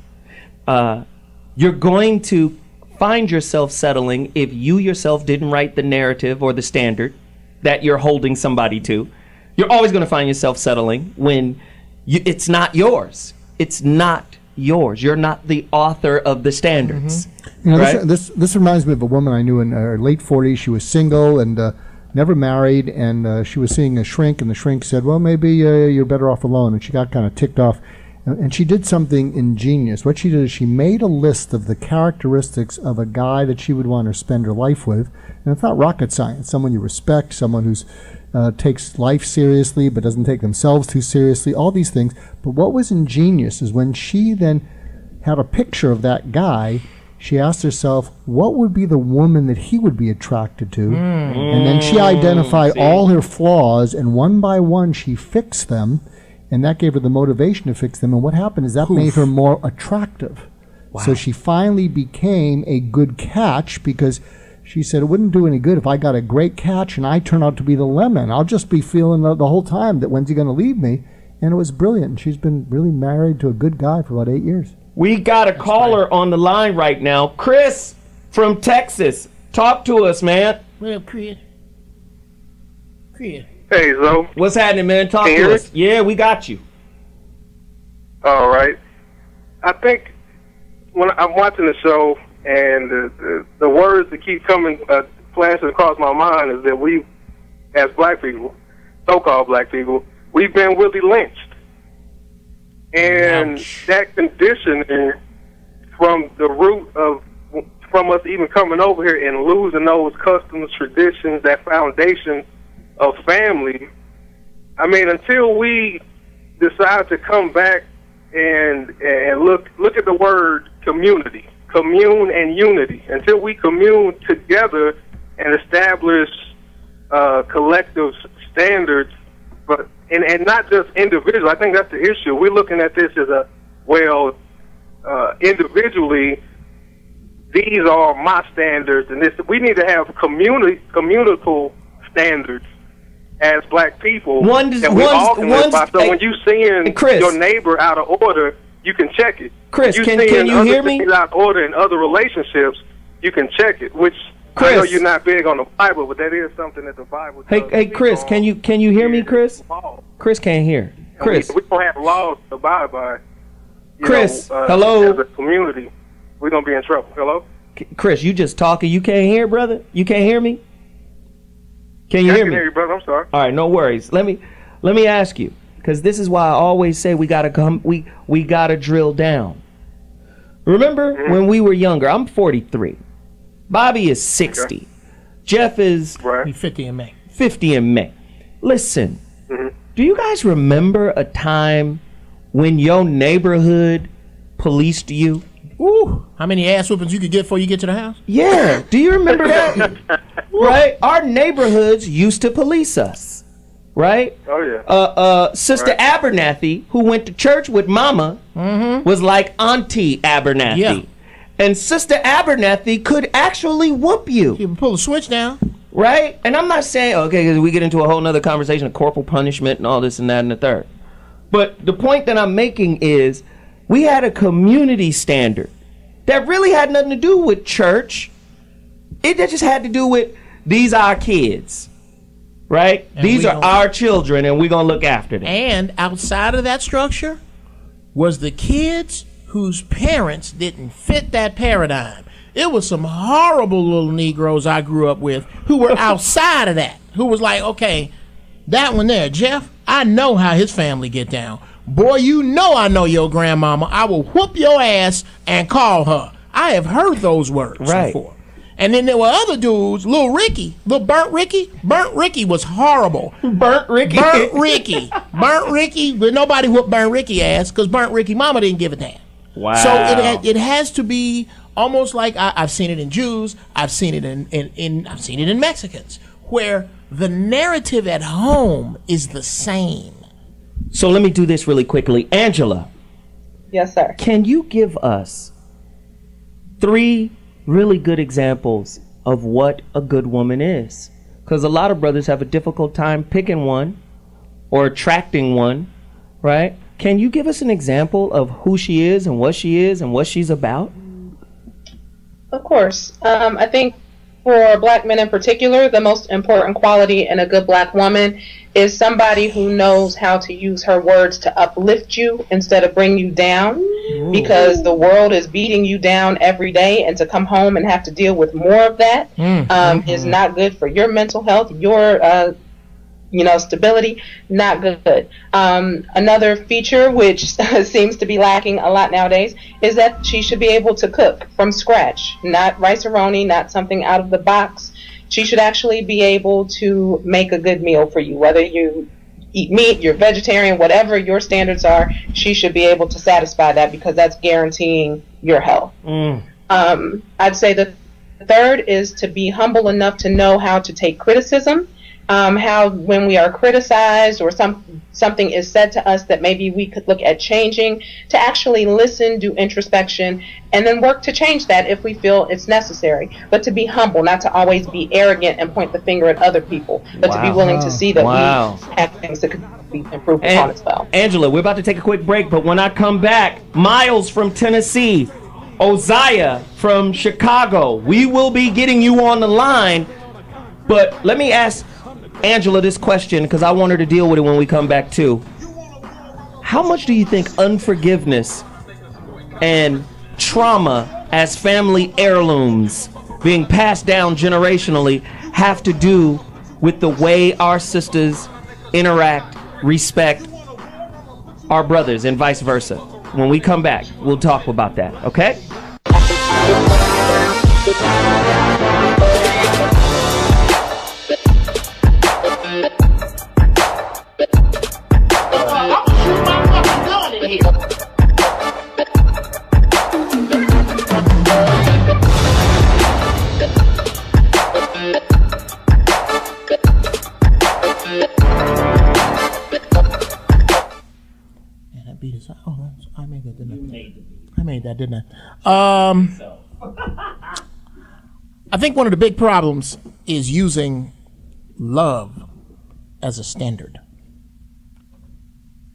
You're going to find yourself settling if you yourself didn't write the narrative or the standard that you're holding somebody to. You're always going to find yourself settling when it's not yours. It's not yours. You're not the author of the standards. Mm-hmm. You know, right? This reminds me of a woman I knew in her late 40s. She was single and never married, and she was seeing a shrink, and the shrink said, well, maybe you're better off alone, and she got kind of ticked off. And she did something ingenious. What she did is she made a list of the characteristics of a guy that she would want to spend her life with. And it's not rocket science. Someone you respect, someone who's takes life seriously but doesn't take themselves too seriously, all these things. But what was ingenious is when she then had a picture of that guy, she asked herself, what would be the woman that he would be attracted to? And then she identified all her flaws, and one by one she fixed them. and that gave her the motivation to fix them. And what happened is that made her more attractive. Wow. So she finally became a good catch, because she said it wouldn't do any good if I got a great catch and I turn out to be the lemon. I'll just be feeling the whole time that when's he going to leave me? And it was brilliant. She's been really married to a good guy for about 8 years. We got a caller on the line right now. Chris from Texas. Talk to us, man. What up, Chris? Chris. Hey, Zo. What's happening, man? Talk to us. Yeah, we got you. All right. I think when I'm watching the show, and the words that keep coming, flashing across my mind, is that we, as black people, so-called black people, we've been really lynched. And that conditioning from the root of, from us even coming over here and losing those customs, traditions, that foundation of family, I mean, until we decide to come back and look at the word community, commune and unity, until we commune together and establish collective standards, but and not just individual. I think that's the issue. We're looking at this as individually, these are my standards, and this, we need to have communal standards as black people that we all can live by. So when you seeing your neighbor out of order, you can check it. Chris, can you hear me? Out of order in other relationships, you can check it. Which Chris, I know you're not big on the Bible, but that is something that the Bible does. Hey, Chris, can you hear me, Chris? Chris can't hear. Chris, we don't have laws to abide by. Chris, hello. As a community, we're gonna be in trouble. Hello, Chris, you just talking. You can't hear, brother. You can't hear me. Can you hear me? I can hear you, brother. I'm sorry. All right, no worries. Let me ask you, because this is why I always say we gotta come. We gotta drill down. Remember when we were younger? I'm 43. Bobby is 60. Okay. Jeff is 50 in May. 50 in May. Listen, do you guys remember a time when your neighborhood policed you? Ooh, how many ass whoopings you could get before you get to the house? Yeah, do you remember that? Right? Our neighborhoods used to police us, right? Oh, yeah. Sister Abernathy, who went to church with Mama, was like Auntie Abernathy. Yeah. And Sister Abernathy could actually whoop you. You can pull the switch down. Right? And I'm not saying, okay, because we get into a whole nother conversation of corporal punishment and all this and that and the third. But the point that I'm making is we had a community standard that really had nothing to do with church. It just had to do with, these are our kids. Right? And these are our children, and we're going to look after them. And outside of that structure was the kids whose parents didn't fit that paradigm. It was some horrible little Negroes I grew up with who were outside of that, who was like, okay, that one there, Jeff, I know how his family get down. Boy, you know I know your grandmama. I will whoop your ass and call her. I have heard those words before. And then there were other dudes, Little Ricky, Little Burnt Ricky. Burnt Ricky was horrible. Burnt Ricky? Burnt Ricky. Burnt Ricky, but nobody whooped Burnt Ricky ass because Burnt Ricky mama didn't give a damn. Wow. So it has to be almost like I've seen it in Jews, I've seen it I've seen it in Mexicans, where the narrative at home is the same. So let me do this really quickly. Angela. Yes, sir. Can you give us 3 really good examples of what a good woman is? Because a lot of brothers have a difficult time picking one or attracting one, right? Can you give us an example of who she is and what she's about? Of course. I think for black men in particular, the most important quality in a good black woman is somebody who knows how to use her words to uplift you instead of bring you down. Ooh. Because the world is beating you down every day, and to come home and have to deal with more of that is not good for your mental health, your stability, not good. Another feature which seems to be lacking a lot nowadays is that she should be able to cook from scratch, not rice-a-roni, not something out of the box. She should actually be able to make a good meal for you, whether you eat meat, you're vegetarian, whatever your standards are, she should be able to satisfy that, because that's guaranteeing your health. I'd say the third is to be humble enough to know how to take criticism how when we are criticized or something is said to us that maybe we could look at changing, to actually listen, do introspection, and then work to change that if we feel it's necessary. But to be humble, not to always be arrogant and point the finger at other people, but to be willing to see that we have things that could be improved upon as well. Angela, we're about to take a quick break, but when I come back, Miles from Tennessee, Oziah from Chicago, we will be getting you on the line. But let me ask Angela this question, because I want her to deal with it when we come back too. How much do you think unforgiveness and trauma as family heirlooms being passed down generationally have to do with the way our sisters interact, respect our brothers, and vice versa? When we come back, we'll talk about that, okay? I made that, didn't I? I think one of the big problems is using love as a standard.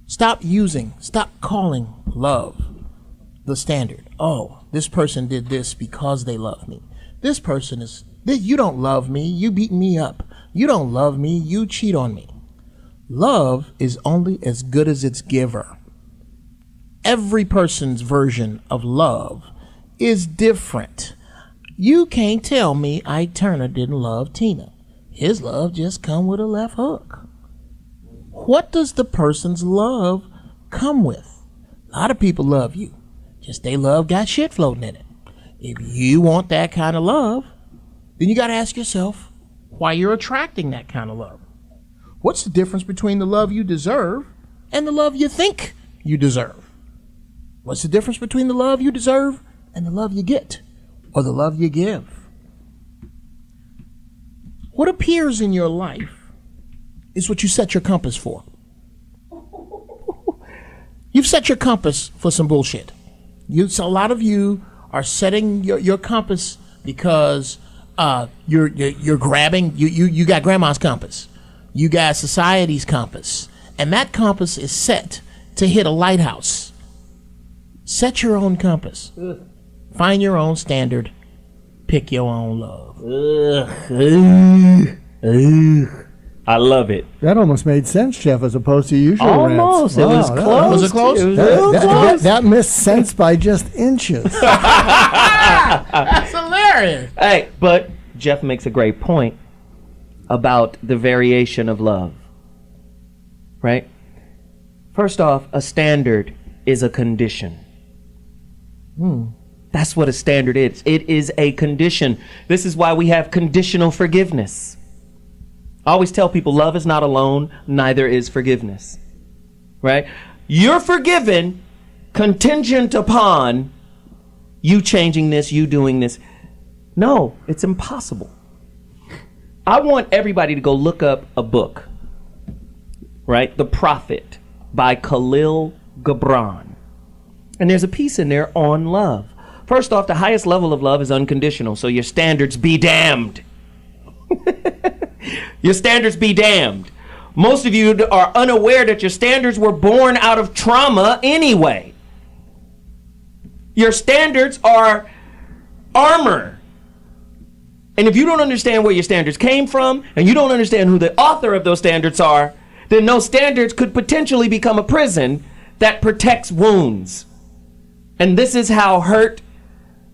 Stop calling love the standard. Oh, this person did this because they love me. This person is, you don't love me, you beat me up. You don't love me, you cheat on me. Love is only as good as its giver. Every person's version of love is different. You can't tell me Ike Turner didn't love Tina. His love just come with a left hook. What does the person's love come with? A lot of people love you, just they love got shit floating in it. If you want that kind of love, then you got to ask yourself why you're attracting that kind of love. What's the difference between the love you deserve and the love you think you deserve? What's the difference between the love you deserve and the love you get, or the love you give? What appears in your life is what you set your compass for. You've set your compass for some bullshit. A lot of you are setting your compass because you're grabbing. You got grandma's compass, you got society's compass, and that compass is set to hit a lighthouse. Set your own compass. Find your own standard. Pick your own love. I love it. That almost made sense, Jeff, as opposed to usual almost. rants. It was close. Was it close? That missed sense by just inches. That's hilarious. Hey, but Jeff makes a great point about the variation of love. Right? First off, a standard is a condition. That's what a standard is. It is a condition. This is why we have conditional forgiveness. I always tell people love is not alone, neither is forgiveness. Right? You're forgiven contingent upon you changing this, you doing this. No, it's impossible. I want everybody to go look up a book, right? The Prophet by Khalil Gibran. And there's a piece in there on love. First off, the highest level of love is unconditional, so your standards be damned. Your standards be damned. Most of you are unaware that your standards were born out of trauma anyway. Your standards are armor. And if you don't understand where your standards came from, and you don't understand who the author of those standards are, then those standards could potentially become a prison that protects wounds. And this is how hurt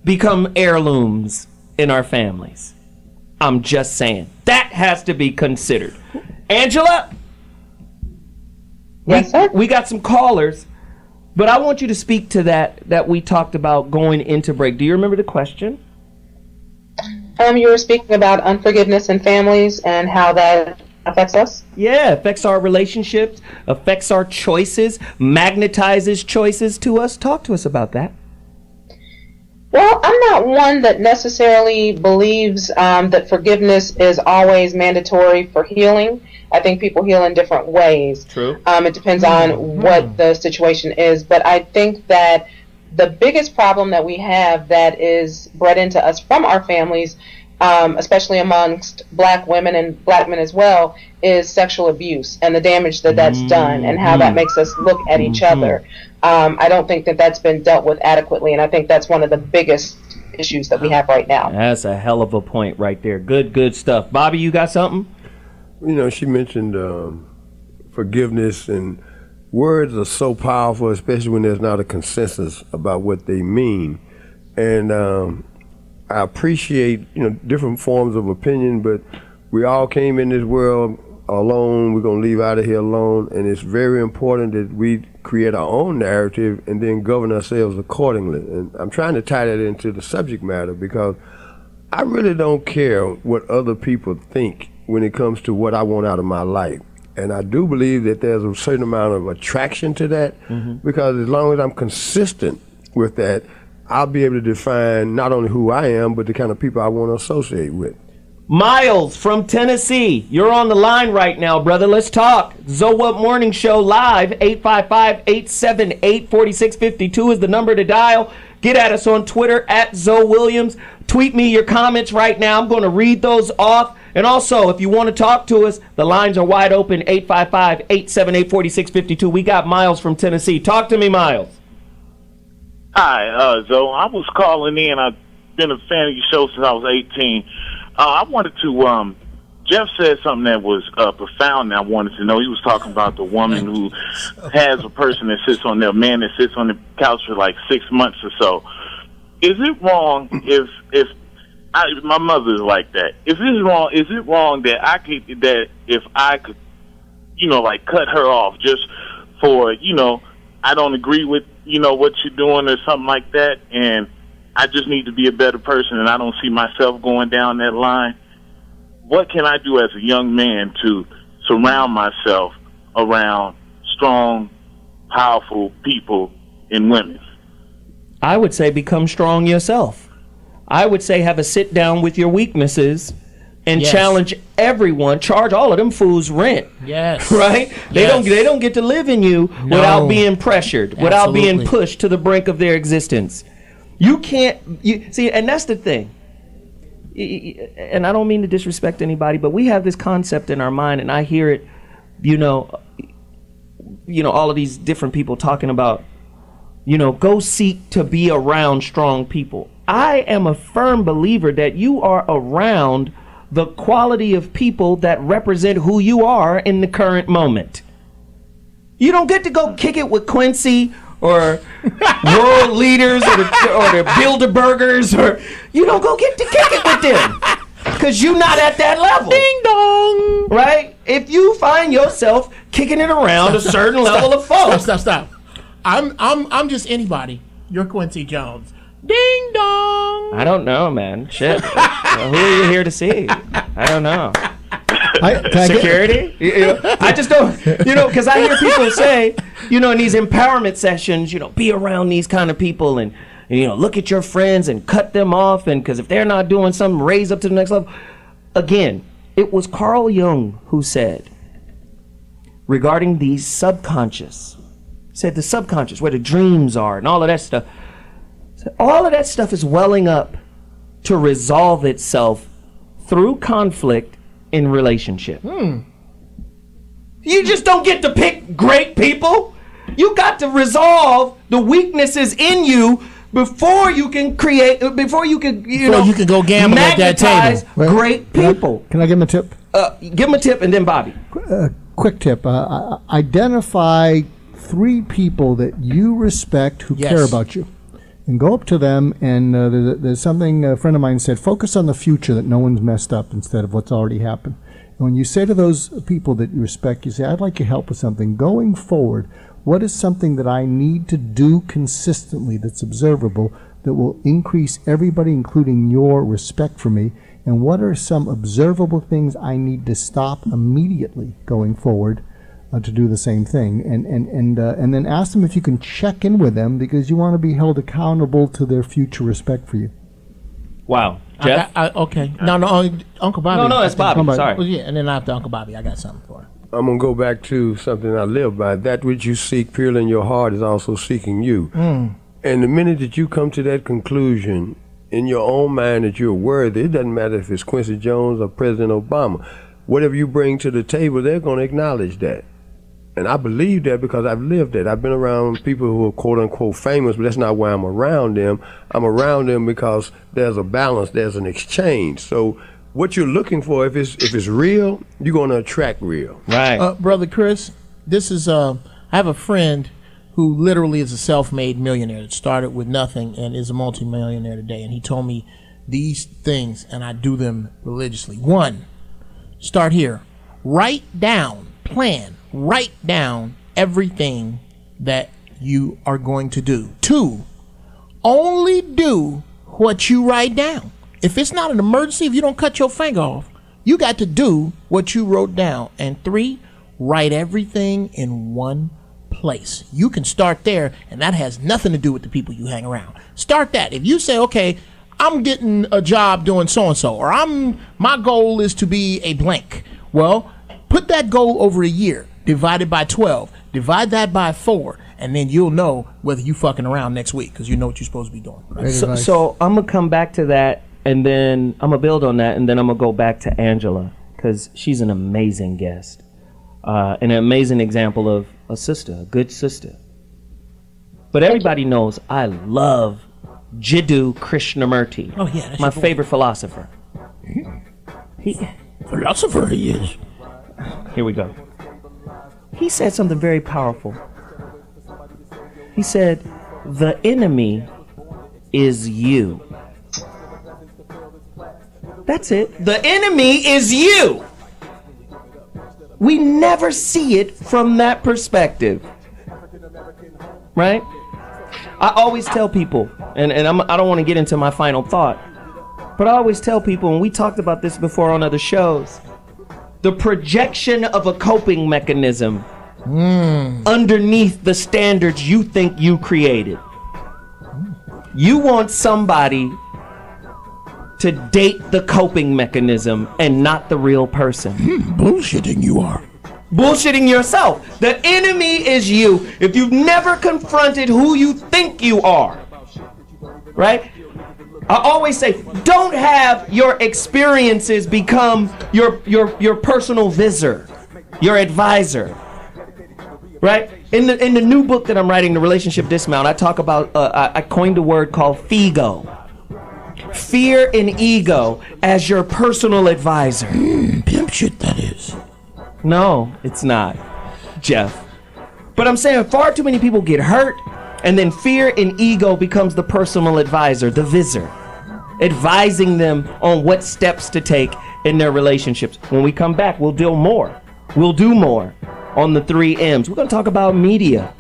become heirlooms in our families. I'm just saying. That has to be considered. Angela? Yes, sir? We got some callers, but I want you to speak to that we talked about going into break. Do you remember the question? You were speaking about unforgiveness in families and how that affects us? Yeah, affects our relationships, affects our choices, magnetizes choices to us. Talk to us about that. Well, I'm not one that necessarily believes that forgiveness is always mandatory for healing. I think people heal in different ways. True. It depends on what the situation is. But I think that the biggest problem that we have that is bred into us from our families, especially amongst black women and black men as well, is sexual abuse and the damage that that's done and how that makes us look at each other. I don't think that that's been dealt with adequately, and I think that's one of the biggest issues that we have right now. That's a hell of a point right there. Good stuff. Bobby, you got something? You know, she mentioned forgiveness, and words are so powerful, especially when there's not a consensus about what they mean. And I appreciate, different forms of opinion, but we all came in this world alone. We're going to leave out of here alone, and it's very important that we create our own narrative and then govern ourselves accordingly. And I'm trying to tie that into the subject matter because I really don't care what other people think when it comes to what I want out of my life. And I do believe that there's a certain amount of attraction to that because as long as I'm consistent with that, I'll be able to define not only who I am, but the kind of people I want to associate with. Miles from Tennessee, you're on the line right now, brother. Let's talk. Zoe What Morning Show live, 855-878-4652 is the number to dial. Get at us on Twitter, at Zoe Williams. Tweet me your comments right now. I'm going to read those off. And also, if you want to talk to us, the lines are wide open, 855-878-4652. We got Miles from Tennessee. Talk to me, Miles. Hi, Zoe. I was calling in. I've been a fan of your show since I was 18. I wanted to, Geoff said something that was profound and I wanted to know. He was talking about the woman who has a person that sits on their man that sits on the couch for like 6 months or so. Is it wrong if my mother is like that? Is it wrong that if I could, like cut her off just for, I don't agree with, what you're doing or something like that, and I just need to be a better person and I don't see myself going down that line? What can I do as a young man to surround myself around strong, powerful people and women? I would say become strong yourself. I would say have a sit down with your weaknesses and challenge everyone. Charge all of them fools rent. Yes. Right? They don't get to live in you without being pressured, without being pushed to the brink of their existence. You can't see, and that's the thing. And I don't mean to disrespect anybody, but we have this concept in our mind, and I hear it, all of these different people talking about, go seek to be around strong people. I am a firm believer that you are around the quality of people that represent who you are in the current moment. You don't get to go kick it with Quincy or world leaders or the Bilderbergers, or you don't go get to kick it with them because you're not at that level. Ding dong. Right? If you find yourself kicking it around a certain level of folks. Stop. I'm just anybody. You're Quincy Jones. Ding dong. I don't know, man. Shit. Who are you here to see? I don't know. Security? I just don't, because I hear people say, in these empowerment sessions, be around these kind of people and look at your friends and cut them off, and because if they're not doing something, raise up to the next level. Again, it was Carl Jung who said, regarding the subconscious, said the subconscious, where the dreams are and all of that stuff, all of that stuff is welling up to resolve itself through conflict in relationship. You just don't get to pick great people. You got to resolve the weaknesses in you before you can create, before you can go gamble at that table. Great people. Can I give him a tip? Give him a tip, and then Bobby. Quick tip. Identify 3 people that you respect who care about you. And go up to them, and there's something a friend of mine said, focus on the future, that no one's messed up instead of what's already happened. And when you say to those people that you respect, you say, I'd like your help with something. Going forward, what is something that I need to do consistently that's observable that will increase everybody, including your respect for me? And what are some observable things I need to stop immediately going forward to do the same thing, and then ask them if you can check in with them because you want to be held accountable to their future respect for you. Wow, Jeff. Okay. No, Uncle Bobby. No, that's Bobby. Sorry. Well, yeah, and then after Uncle Bobby, I got something for him. I'm going to go back to something I live by. That which you seek purely in your heart is also seeking you. And the minute that you come to that conclusion in your own mind that you're worthy, it doesn't matter if it's Quincy Jones or President Obama. Whatever you bring to the table, they're going to acknowledge that. And I believe that because I've lived it. I've been around people who are quote-unquote famous, but that's not why I'm around them. I'm around them because there's a balance, there's an exchange. So what you're looking for, if it's real, you're going to attract real. Right. Brother Chris, this is I have a friend who literally is a self-made millionaire that started with nothing and is a multimillionaire today. And he told me these things, and I do them religiously. 1, start here. Write down everything that you are going to do. 2, only do what you write down. If it's not an emergency, if you don't cut your finger off, you got to do what you wrote down. And 3, write everything in one place. You can start there, and that has nothing to do with the people you hang around. Start that. If you say, okay, I'm getting a job doing so-and-so, or my goal is to be a blank. Well, put that goal over a year, divide it by 12, divide that by 4, and then you'll know whether you fucking around next week because you know what you're supposed to be doing. Right? So I'm going to come back to that, and then I'm going to build on that, and then I'm going to go back to Angela because she's an amazing guest, an amazing example of a sister, a good sister. But everybody knows I love Jiddu Krishnamurti. Oh, yeah. That's my favorite philosopher. Philosopher he is. Here we go. He said something very powerful. He said, the enemy is you. That's it. The enemy is you. We never see it from that perspective. Right? I always tell people, and I don't want to get into my final thought, but I always tell people, and we talked about this before on other shows, the projection of a coping mechanism underneath the standards you think you created. You want somebody to date the coping mechanism and not the real person. Bullshitting you are. Bullshitting yourself. The enemy is you if you've never confronted who you think you are. Right? I always say, don't have your experiences become your personal visor, your advisor. Right? In the new book that I'm writing, The Relationship Dismount, I talk about, I coined a word called FEGO. Fear and ego as your personal advisor. Pimp shit, that is. No, it's not, Jeff. But I'm saying far too many people get hurt, and then fear and ego becomes the personal advisor, the visor, advising them on what steps to take in their relationships. When we come back, we'll do more. We'll do more on the 3 M's. We're going to talk about media.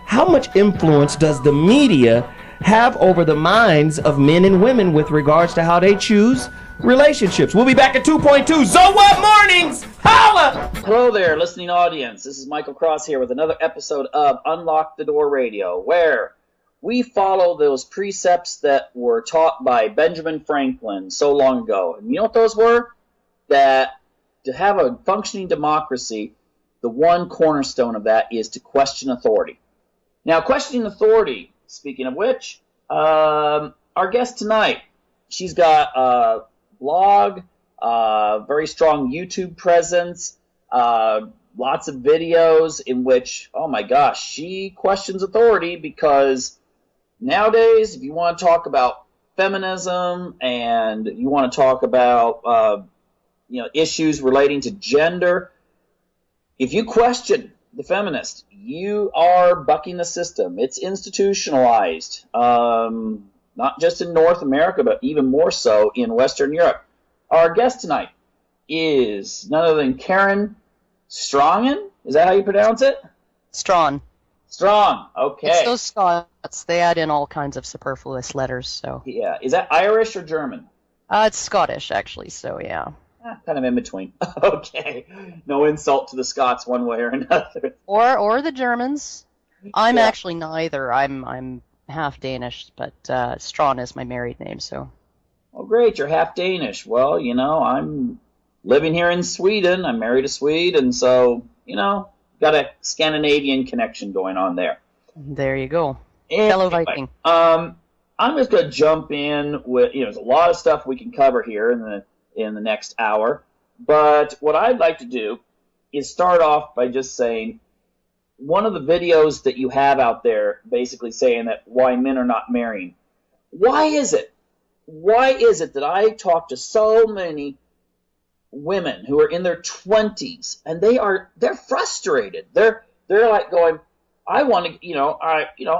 How much influence does the media have over the minds of men and women with regards to how they choose relationships? We'll be back at 2.2 So What Mornings. Holla! Hello there, listening audience. This is Michael Cross here with another episode of Unlock the Door Radio, where we follow those precepts that were taught by Benjamin Franklin so long ago. And you know what those were? That to have a functioning democracy, the one cornerstone of that is to question authority. Now, questioning authority, speaking of which, our guest tonight, she's got a blog, very strong YouTube presence, lots of videos in which, oh my gosh, she questions authority because nowadays, if you want to talk about feminism and you want to talk about issues relating to gender, if you question the feminist, you are bucking the system. It's institutionalized, not just in North America, but even more so in Western Europe. Our guest tonight is none other than Karen Strongen. Is that how you pronounce it? Strong. Strong, okay. It's those Scots. They add in all kinds of superfluous letters, so. Yeah. Is that Irish or German? It's Scottish, actually, so yeah. Kind of in between. Okay. No insult to the Scots one way or another. Or the Germans. I'm actually neither. I'm half Danish, but Strawn is my married name, so. Oh, great. You're half Danish. Well, I'm living here in Sweden. I'm married a Swede, and so, got a Scandinavian connection going on there. There you go. Anyway, fellow Viking. I'm just going to jump in with, there's a lot of stuff we can cover here in the next hour. But what I'd like to do is start off by just saying, one of the videos that you have out there basically saying that why men are not marrying. Why is it? Why is it that I talk to so many women who are in their 20s and they're frustrated. They're like going, I want to,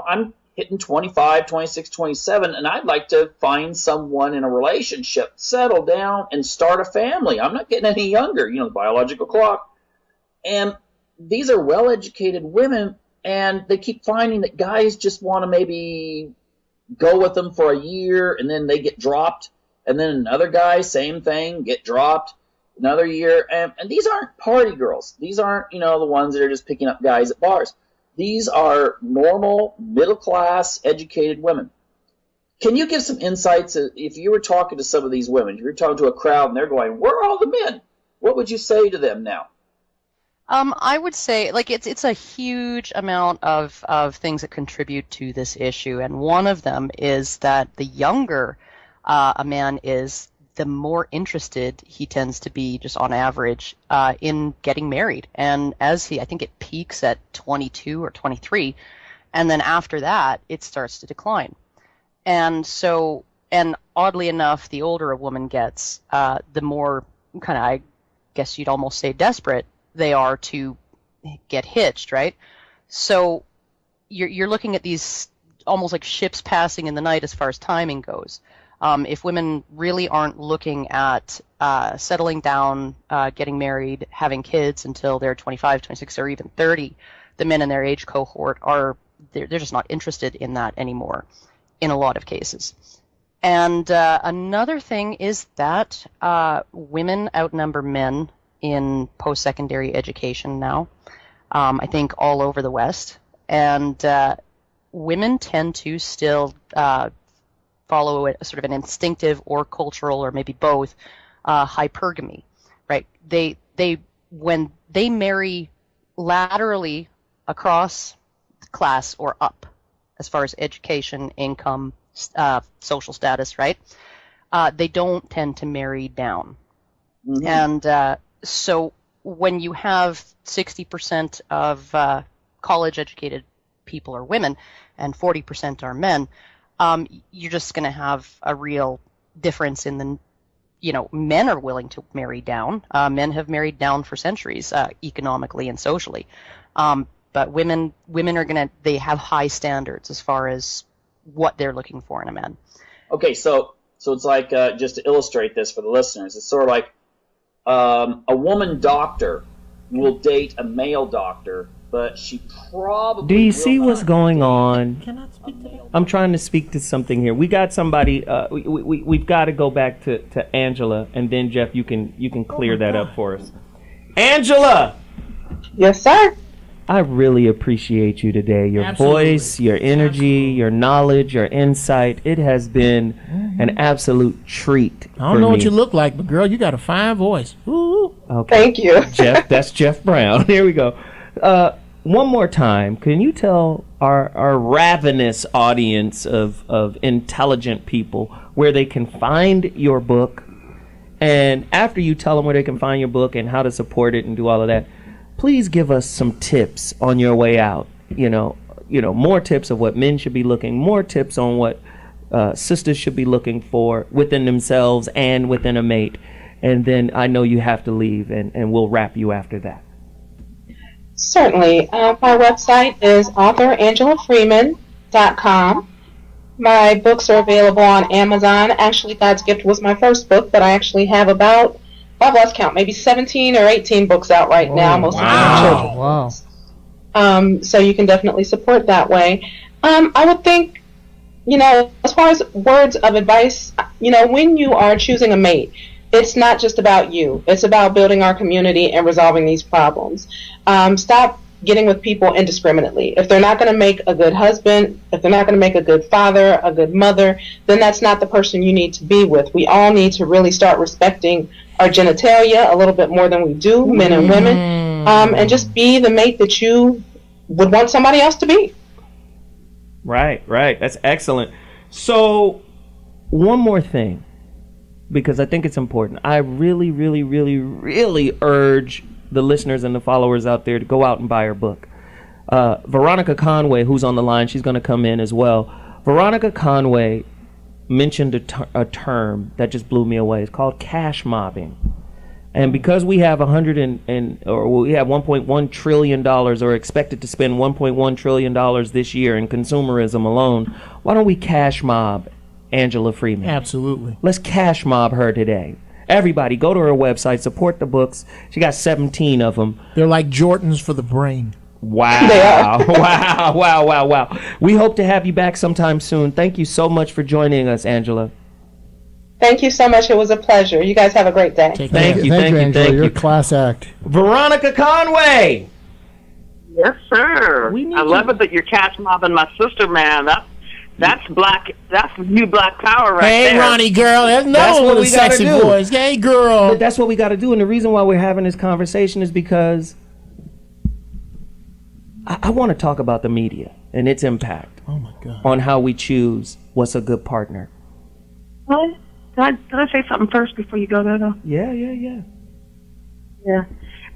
I'm hitting 25, 26, 27, and I'd like to find someone in a relationship, settle down, and start a family. I'm not getting any younger, the biological clock. And these are well-educated women, and they keep finding that guys just want to maybe go with them for a year, and then they get dropped. And then another guy, same thing, get dropped, another year. And these aren't party girls. These aren't, the ones that are just picking up guys at bars. These are normal, middle-class, educated women. Can you give some insights? If you were talking to some of these women, if you were talking to a crowd and they're going, where are all the men? What would you say to them now? I would say, it's a huge amount of things that contribute to this issue, and one of them is that the younger a man is, the more interested he tends to be, just on average, in getting married. And I think it peaks at 22 or 23, and then after that, it starts to decline. And so, and oddly enough, the older a woman gets, the more kind of, I guess you'd almost say, desperate they are to get hitched, right? So you're looking at these almost like ships passing in the night as far as timing goes. If women really aren't looking at settling down, getting married, having kids until they're 25, 26, or even 30, the men in their age cohort they're just not interested in that anymore in a lot of cases. And another thing is that women outnumber men in post-secondary education now, I think all over the West. And women tend to still follow a sort of an instinctive or cultural, or maybe both, hypergamy, right? When they marry laterally across class or up, as far as education, income, social status, right? They don't tend to marry down. Mm-hmm. And so when you have 60% of college-educated people are women and 40% are men, you're just going to have a real difference in the, men are willing to marry down. Men have married down for centuries, economically and socially. But women are they have high standards as far as what they're looking for in a man. Okay, so it's like, just to illustrate this for the listeners, it's sort of like a woman doctor will date a male doctor, but she probably Do you see what's going on? I'm trying to speak to something here. We got somebody. We've got to go back to Angela, and then Geoff, you can clear that up for us. Angela. Yes, sir. I really appreciate you today. Your voice, your energy, your knowledge, your insight. It has been an absolute treat. I don't know what you look like, but girl, you got a fine voice. Ooh. Okay. Thank you. Geoff, that's Geoff Brown. Here we go. One more time, can you tell our ravenous audience of intelligent people where they can find your book? And after you tell them where they can find your book and how to support it and do all of that, please give us some tips on your way out. More tips of what men should be looking, more tips on what sisters should be looking for within themselves and within a mate. And then I know you have to leave, and we'll wrap you after that. Certainly. My website is authorangela.freeman.com. My books are available on Amazon. Actually, God's Gift was my first book, but I actually have about, I've lost count, maybe 17 or 18 books out right now, most of them are children's. Wow. So you can definitely support that way. I would think, as far as words of advice, when you are choosing a mate, it's not just about you. It's about building our community and resolving these problems. Stop getting with people indiscriminately. If they're not going to make a good husband, if they're not going to make a good father, a good mother, then that's not the person you need to be with. We all need to really start respecting our genitalia a little bit more than we do, men and women, and just be the mate that you would want somebody else to be. Right. That's excellent. So, one more thing, because I think it's important. I really, really, really, really urge the listeners and the followers out there to go out and buy her book. Veronica Conway, who's on the line, she's going to come in as well. Veronica Conway mentioned a term that just blew me away. It's called cash mobbing. And because we have we have $1.1 trillion, or expected to spend $1.1 trillion this year in consumerism alone, why don't we cash mob Angela Freeman? Absolutely. Let's cash mob her today. Everybody, go to her website, support the books. She got 17 of them. They're like Jordans for the brain. Wow. Wow. We hope to have you back sometime soon. Thank you so much for joining us, Angela. Thank you so much. It was a pleasure. You guys have a great day. Thank you, Angela. You're a class act. Veronica Conway. Yes, sir. I love it that you're cash mobbing my sister, man. That's black. That's new black power right there. Hey, Ronnie, girl. That's one of the sexy boys. Hey, girl. That's what we got to do. And the reason why we're having this conversation is because I want to talk about the media and its impact on how we choose what's a good partner. What? Can I say something first before you go there, though? Yeah. Yeah.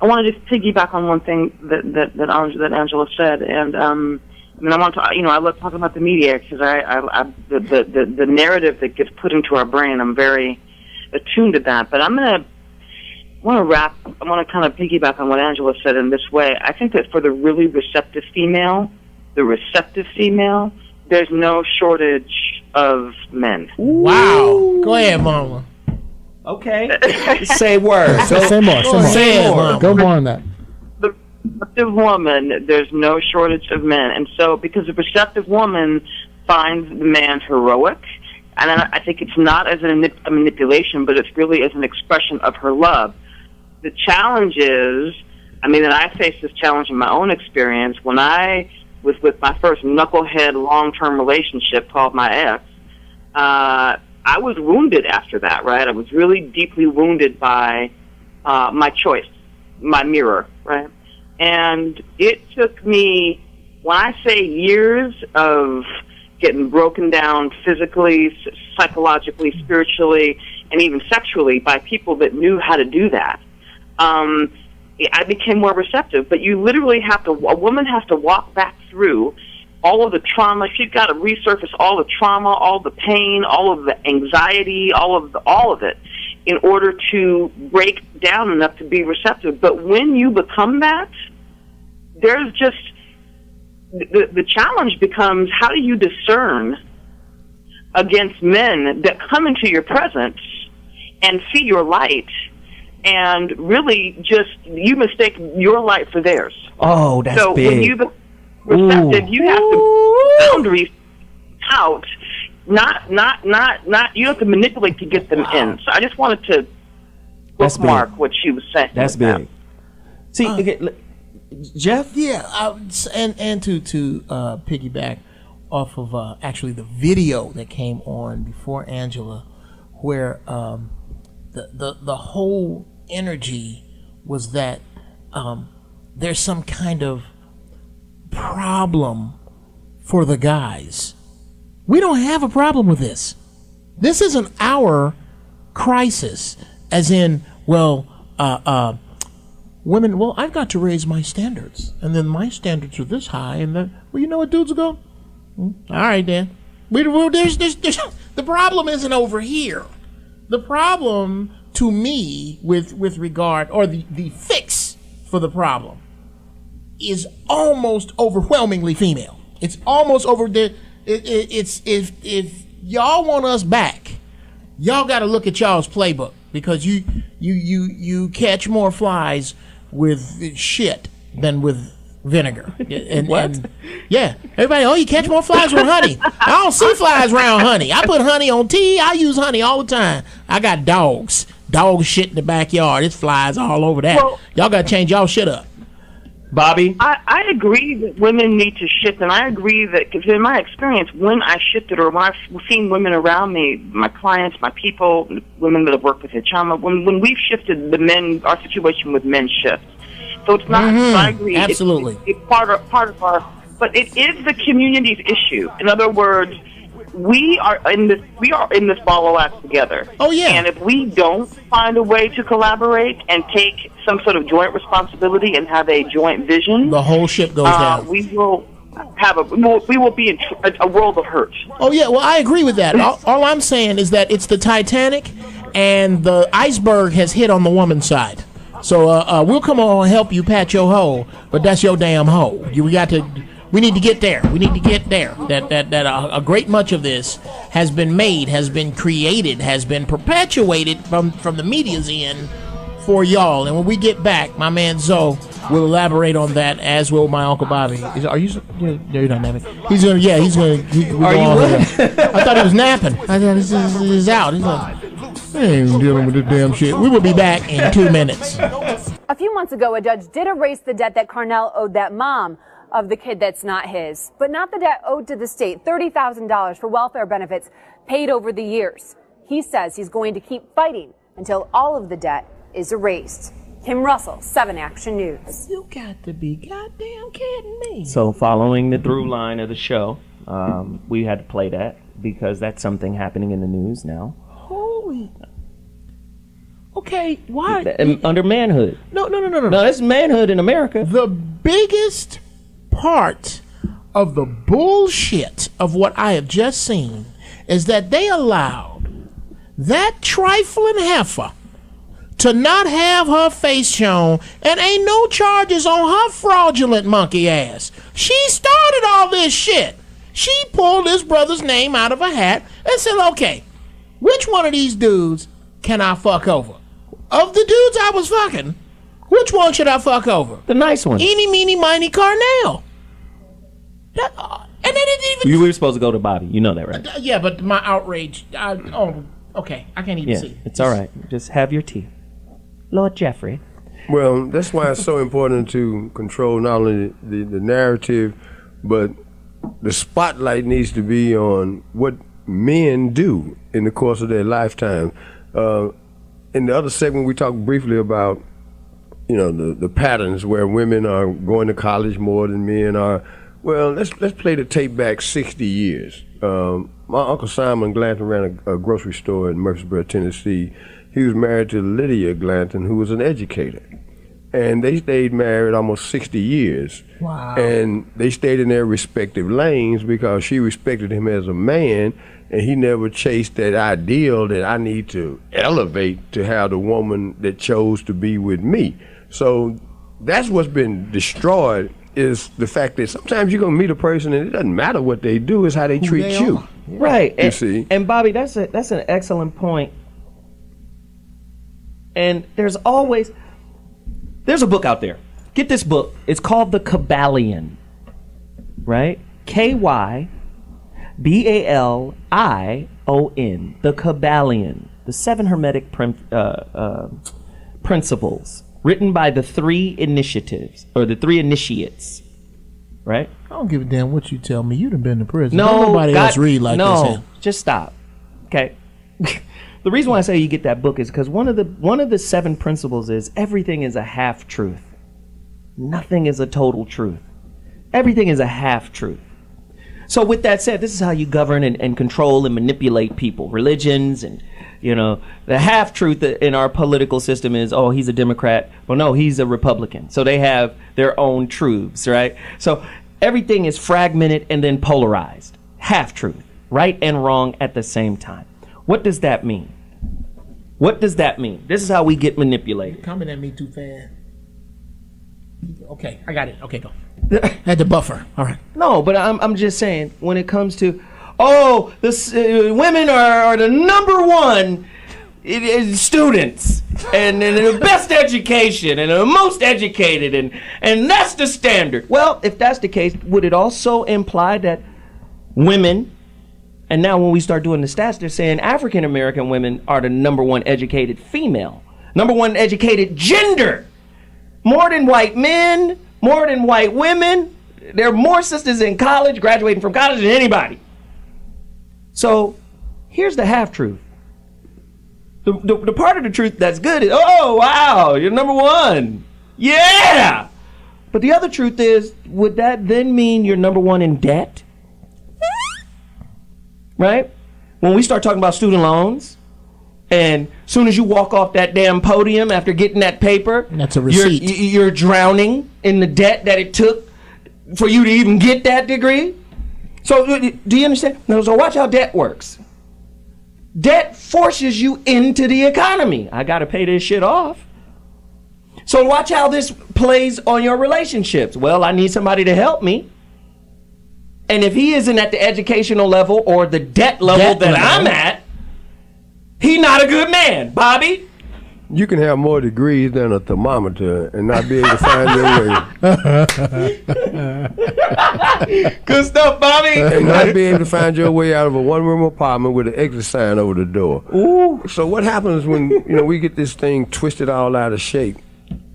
I want to just piggyback on one thing that Angela said, and I want to, I love talking about the media because the narrative that gets put into our brain, I'm very attuned to that. But I want to kind of piggyback on what Angela said in this way. I think that for the really receptive female, there's no shortage of men. Wow. Go ahead, Mama. Okay. Say words. Say more. Go more on that. The receptive woman, there's no shortage of men. And so, because the receptive woman finds the man heroic, and I think it's not as a manipulation, but it's really as an expression of her love. The challenge is, and I face this challenge in my own experience, when I was with my first knucklehead long-term relationship called my ex, I was wounded after that, right? I was really deeply wounded by my choice, my mirror, right? And it took me, when I say years of getting broken down physically, psychologically, spiritually, and even sexually by people that knew how to do that, I became more receptive. But you literally a woman has to walk back through all of the trauma. She's got to resurface all the trauma, all the pain, all of the anxiety, all of it, in order to break down enough to be receptive. But when you become that, there's just the challenge becomes, how do you discern against men that come into your presence and see your light and really just you mistake your light for theirs? Oh, that's so big. When you become receptive, you have to boundaries out. Not. You have to manipulate to get them in. So I just wanted to bookmark what she was saying. That's big. See, Geoff. Yeah, and to piggyback off of actually the video that came on before Angela, where the whole energy was that there's some kind of problem for the guys. We don't have a problem with this. This isn't our crisis, as in, women, I've got to raise my standards, and then my standards are this high, and then, you know what dudes go? All right, then. There's the problem isn't over here. The problem, to me, with regard, or the fix for the problem, is almost overwhelmingly female. It's almost over there. It's if y'all want us back, y'all got to look at y'all's playbook, because you catch more flies with shit than with vinegar. And yeah, everybody, you catch more flies with honey. I don't see flies around honey. I put honey on tea. I use honey all the time. I got dogs dog shit in the backyard. It flies all over that. Well, y'all got to change y'all shit up. Bobby? I agree that women need to shift, and I agree that, because in my experience, when I shifted, or when I've seen women around me, my clients, my people, women that have worked with Hichama, when we've shifted, our situation with men shifts. So it's not, I agree. Absolutely. It's part of our, but it is the community's issue. In other words, we are in this ball of wax together. Oh, yeah. And if we don't find a way to collaborate and take some sort of joint responsibility and have a joint vision, the whole ship goes down. We will be in a world of hurt. Oh, yeah. Well, I agree with that. All I'm saying is that it's the Titanic, and the iceberg has hit on the woman's side. So we'll come on and help you patch your hole, but that's your damn hole. We need to get there. We need to get there. That a great much of this has been made, has been created, has been perpetuated from the media's end for y'all. And when we get back, my man Zoe will elaborate on that, as will my Uncle Bobby. Are you? No, you're not napping. He's gonna. Yeah, he's gonna. Are you? I thought he was napping. I thought he's out. He's like, I ain't dealing with this damn shit. We will be back in 2 minutes. A few months ago, a judge did erase the debt that Carnell owed that mom of the kid that's not his, but not the debt owed to the state, $30,000 for welfare benefits paid over the years. He says he's going to keep fighting until all of the debt is erased. Kim Russell, 7 Action News. You got to be goddamn kidding me. So following the through line of the show, we had to play that because that's something happening in the news now. Holy. Okay, why? Under manhood. No. No, it's manhood in America. The biggest part of the bullshit of what I have just seen is that they allowed that trifling heifer to not have her face shown, and ain't no charges on her fraudulent monkey ass. She started all this shit. She pulled this brother's name out of a hat and said, okay, which one of these dudes can I fuck over? Of the dudes I was fucking, which one should I fuck over? The nice one. Eeny, meeny, miny, Carnell. And they didn't even... You were supposed to go to Bobby. You know that, right? Yeah, but my outrage... okay. I can't even see. It's all right. Just have your tea. Lord Jeffrey. Well, that's why it's so important to control not only the narrative, but the spotlight needs to be on what men do in the course of their lifetime. In the other segment, we talked briefly about, the patterns where women are going to college more than men are. Well, let's play the tape back 60 years. My Uncle Simon Glanton ran a grocery store in Murfreesboro, Tennessee. He was married to Lydia Glanton, who was an educator. And they stayed married almost 60 years. Wow. And they stayed in their respective lanes because she respected him as a man, and he never chased that ideal that I need to elevate to have the woman that chose to be with me. So that's what's been destroyed, is the fact that sometimes you're going to meet a person and it doesn't matter what they do, it's how they treat you. Right. You see? And Bobby, that's an excellent point. And there's a book out there. Get this book. It's called The Kabbalion. Right? Kyballion. The Kabbalion. The 7 Hermetic Principles. Written by the 3 initiatives, or the 3 initiates. Right? I don't give a damn what you tell me. You done been to prison. No, don't nobody else read like this. No, just stop. Okay. The reason why I say you get that book is because one of the 7 principles is everything is a half truth. Nothing is a total truth. Everything is a half truth. So with that said, this is how you govern and control and manipulate people, religions, and the half truth in our political system is, oh, he's a Democrat. Well, no, he's a Republican. So they have their own truths, right? So everything is fragmented and then polarized. Half truth, right and wrong at the same time. What does that mean? What does that mean? This is how we get manipulated. You're coming at me too fast. Okay, I got it. Okay, go. Had to buffer. All right. No, but I'm just saying, when it comes to, women are the number one students and the best education and the most educated and that's the standard. Well, if that's the case, would it also imply that women And now when we start doing the stats, they're saying African American women are the number one educated female, number one educated gender. More than white men, more than white women. There are more sisters in college, graduating from college, than anybody. So here's the half-truth. The part of the truth that's good is, oh, wow, you're number one. Yeah! But the other truth is, would that then mean you're number one in debt? Right? When we start talking about student loans, and as soon as you walk off that damn podium after getting that paper, that's a receipt. You're drowning in the debt that it took for you to even get that degree. So do you understand? No, so watch how debt works. Debt forces you into the economy. I got to pay this shit off. So watch how this plays on your relationships. Well, I need somebody to help me. And if he isn't at the educational level or the debt level that I'm at, he not a good man, Bobby. You can have more degrees than a thermometer and not be able to find your way. Good stuff, Bobby. And not be able to find your way out of a one-room apartment with an exit sign over the door. Ooh. So what happens when we get this thing twisted all out of shape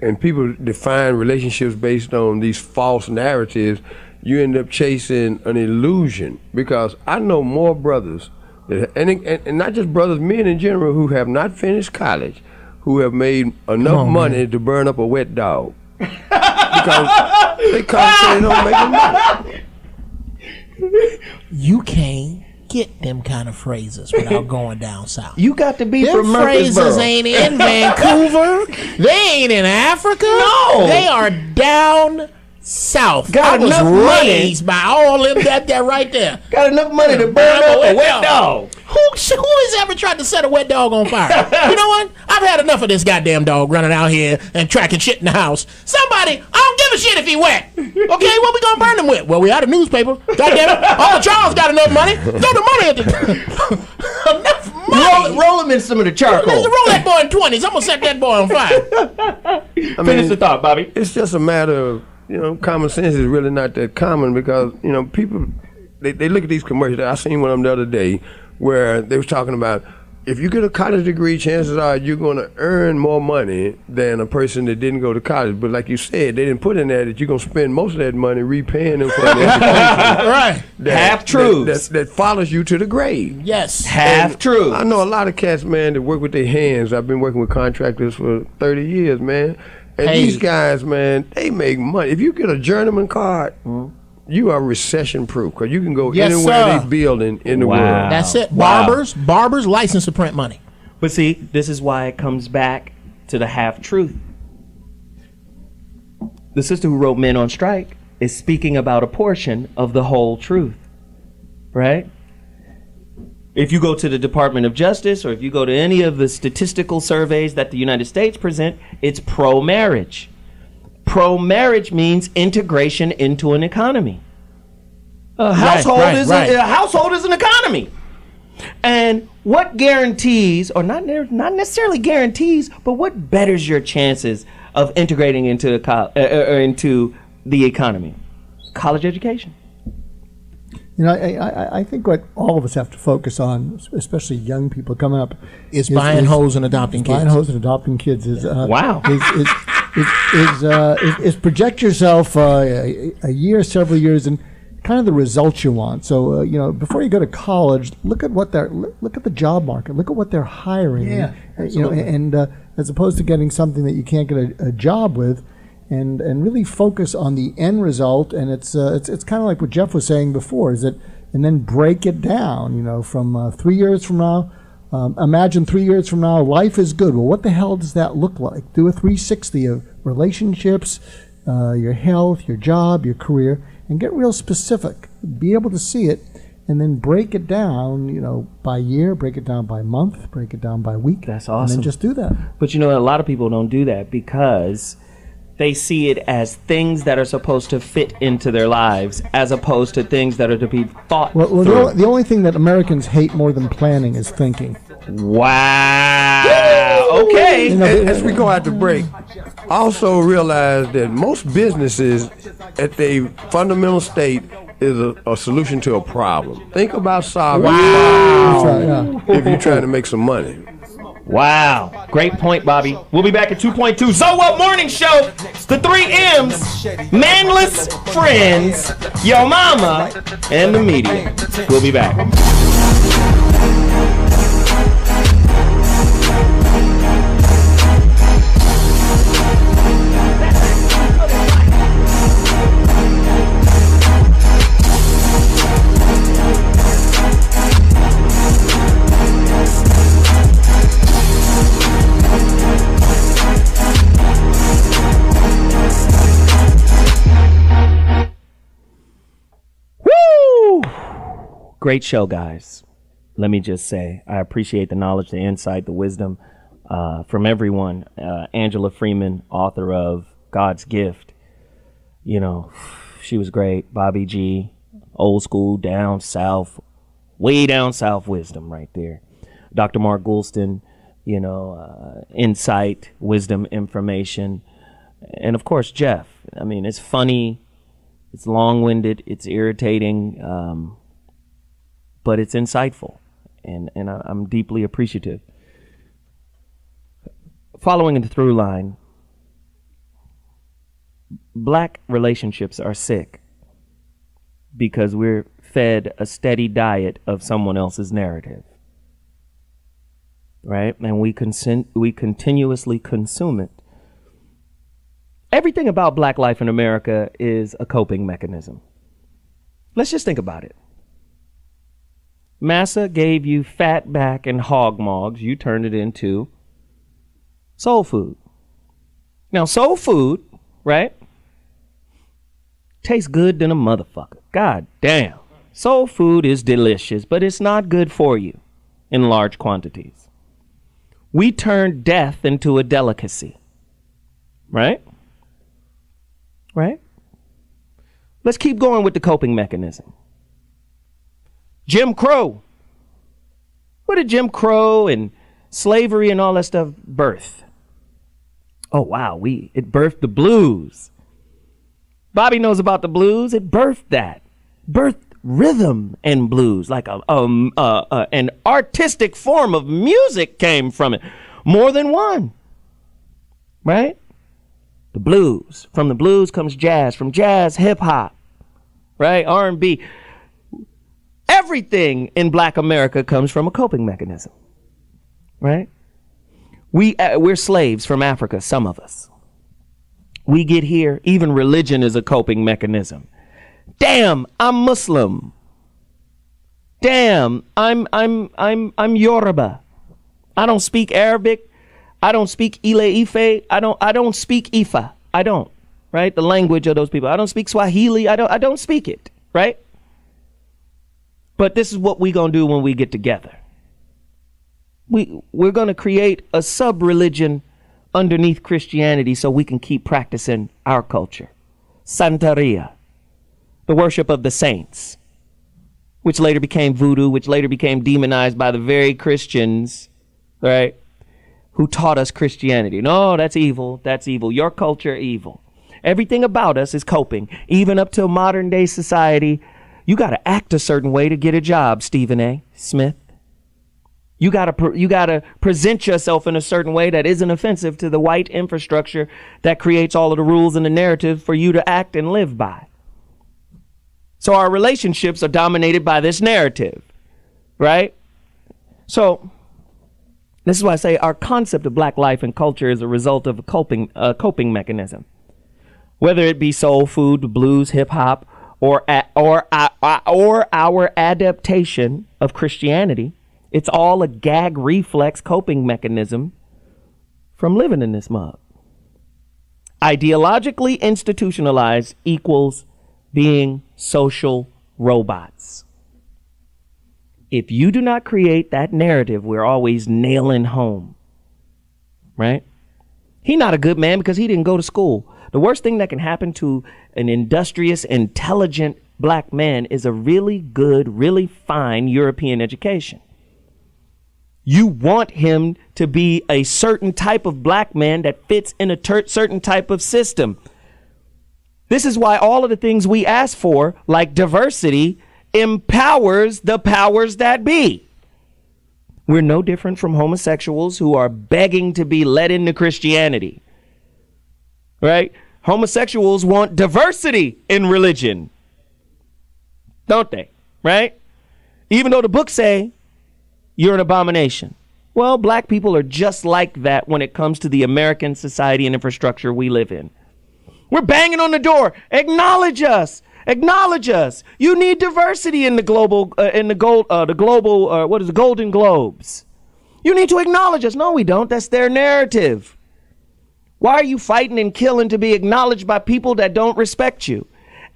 and people define relationships based on these false narratives? You end up chasing an illusion, because I know more brothers, and not just brothers, men in general, who have not finished college, who have made enough money to burn up a wet dog. Because they concentrate on making money. You can't get them kind of phrases without going down south. You got to be them from phrases Murfreesboro. Ain't in Vancouver. They ain't in Africa. No. They are down south. Got I was enough money. raised by all them that right there. Got enough money to burn up a wet dog. Who has ever tried to set a wet dog on fire? You know what? I've had enough of this goddamn dog running out here and tracking shit in the house. Somebody, I don't give a shit if he wet. Okay, what we gonna burn him with? Well, we out of newspaper. Goddamn it. Uncle Charles got enough money. Throw the money at the enough money. Roll him in some of the charcoal. Roll that boy in 20s. I'm gonna set that boy on fire. Finish the thought, Bobby. It's just a matter of, common sense is really not that common, because, people, they look at these commercials. I seen one of them the other day where they was talking about, if you get a college degree, chances are you're going to earn more money than a person that didn't go to college. But like you said, they didn't put in there that you're going to spend most of that money repaying them for the education. Right. Half truths. That follows you to the grave. Yes. Half truths. I know a lot of cats, man, that work with their hands. I've been working with contractors for 30 years, man. And these guys, man, they make money. If you get a journeyman card, you are recession-proof, because you can go anywhere they building in the world. That's it. Barbers, license to print money. But see, this is why it comes back to the half-truth. The sister who wrote Men on Strike is speaking about a portion of the whole truth, right? If you go to the Department of Justice, or if you go to any of the statistical surveys that the United States present, it's pro-marriage. Pro-marriage means integration into an economy. A household is an economy. And what guarantees, or not necessarily guarantees, but what betters your chances of integrating into the economy? College education. I think what all of us have to focus on, especially young people coming up, is buying hoes and adopting kids. Buying hoes and adopting kids is wow. Is project yourself a year, several years, and kind of the results you want. So before you go to college, look at the job market. Look at what they're hiring. Yeah, and as opposed to getting something that you can't get a job with. And really focus on the end result, and it's kind of like what Geoff was saying before, and then break it down. From 3 years from now, imagine 3 years from now, life is good. Well, what the hell does that look like? Do a 360 of relationships, your health, your job, your career, and get real specific. Be able to see it, and then break it down. By year, break it down by month, break it down by week. That's awesome. And then just do that. But a lot of people don't do that because they see it as things that are supposed to fit into their lives, as opposed to things that are to be thought through. The only thing that Americans hate more than planning is thinking. Wow. Okay. As we go out to break, also realize that most businesses at their fundamental state is a solution to a problem. Think about solving Wow. problems if you're trying to make some money. Wow. Great point, Bobby. We'll be back at 2.2. So What Morning Show. The 3 M's. Manless friends, your mama, and the media. We'll be back. Great show, guys. Let me just say, I appreciate the knowledge, the insight, the wisdom from everyone. Angela Freeman, author of God's Gift. You know, she was great. Bobby G, old school, down south, way down south wisdom right there. Dr. Mark Goulston, you know, insight, wisdom, information. And of course, Geoff. I mean, it's funny, it's long-winded, it's irritating, but it's insightful, and I'm deeply appreciative. Following the through line, black relationships are sick because we're fed a steady diet of someone else's narrative, right? And we continuously consume it. Everything about black life in America is a coping mechanism. Let's just think about it. Massa gave you fat back and hog mogs. You turned it into soul food. Now, soul food, right, tastes good than a motherfucker. God damn. Soul food is delicious, but it's not good for you in large quantities. We turned death into a delicacy, right? Right? Let's keep going with the coping mechanism. Jim Crow. What did Jim Crow and slavery and all that stuff birth? Oh, wow. It birthed the blues. Bobby knows about the blues. It birthed that. Birthed rhythm and blues. Like an artistic form of music came from it. More than one. Right? The blues. From the blues comes jazz. From jazz, hip hop. Right? R&B. Everything in black America comes from a coping mechanism, right? We're slaves from Africa, some of us. We get here, even religion is a coping mechanism. Damn, I'm Muslim. Damn, I'm Yoruba. I don't speak Arabic. I don't speak Ile Ife. I don't speak Ifa. I don't, right? The language of those people. I don't speak Swahili. I don't speak it, right? But this is what we're going to do when we get together. We're going to create a sub-religion underneath Christianity so we can keep practicing our culture. Santeria, the worship of the saints, which later became voodoo, which later became demonized by the very Christians, right, who taught us Christianity. No, that's evil. That's evil. Your culture, evil. Everything about us is coping, even up to modern day society. You got to act a certain way to get a job, Stephen A. Smith. You got to present yourself in a certain way that isn't offensive to the white infrastructure that creates all of the rules and the narrative for you to act and live by. So our relationships are dominated by this narrative, right? So this is why I say our concept of black life and culture is a result of a coping mechanism. Whether it be soul food, blues, hip hop, or our adaptation of Christianity, it's all a gag reflex coping mechanism from living in this mug. Ideologically institutionalized equals being social robots. If you do not create that narrative, we're always nailing home, right? He's not a good man because he didn't go to school. The worst thing that can happen to an industrious, intelligent black man is a really good, really fine European education. You want him to be a certain type of black man that fits in a certain type of system. This is why all of the things we ask for, like diversity, empowers the powers that be. We're no different from homosexuals who are begging to be let into Christianity. Right? Homosexuals want diversity in religion. Don't they? Right? Even though the books say you're an abomination. Well, black people are just like that when it comes to the American society and infrastructure we live in. We're banging on the door. Acknowledge us. Acknowledge us. You need diversity in the Golden Globes. You need to acknowledge us. No, we don't. That's their narrative. Why are you fighting and killing to be acknowledged by people that don't respect you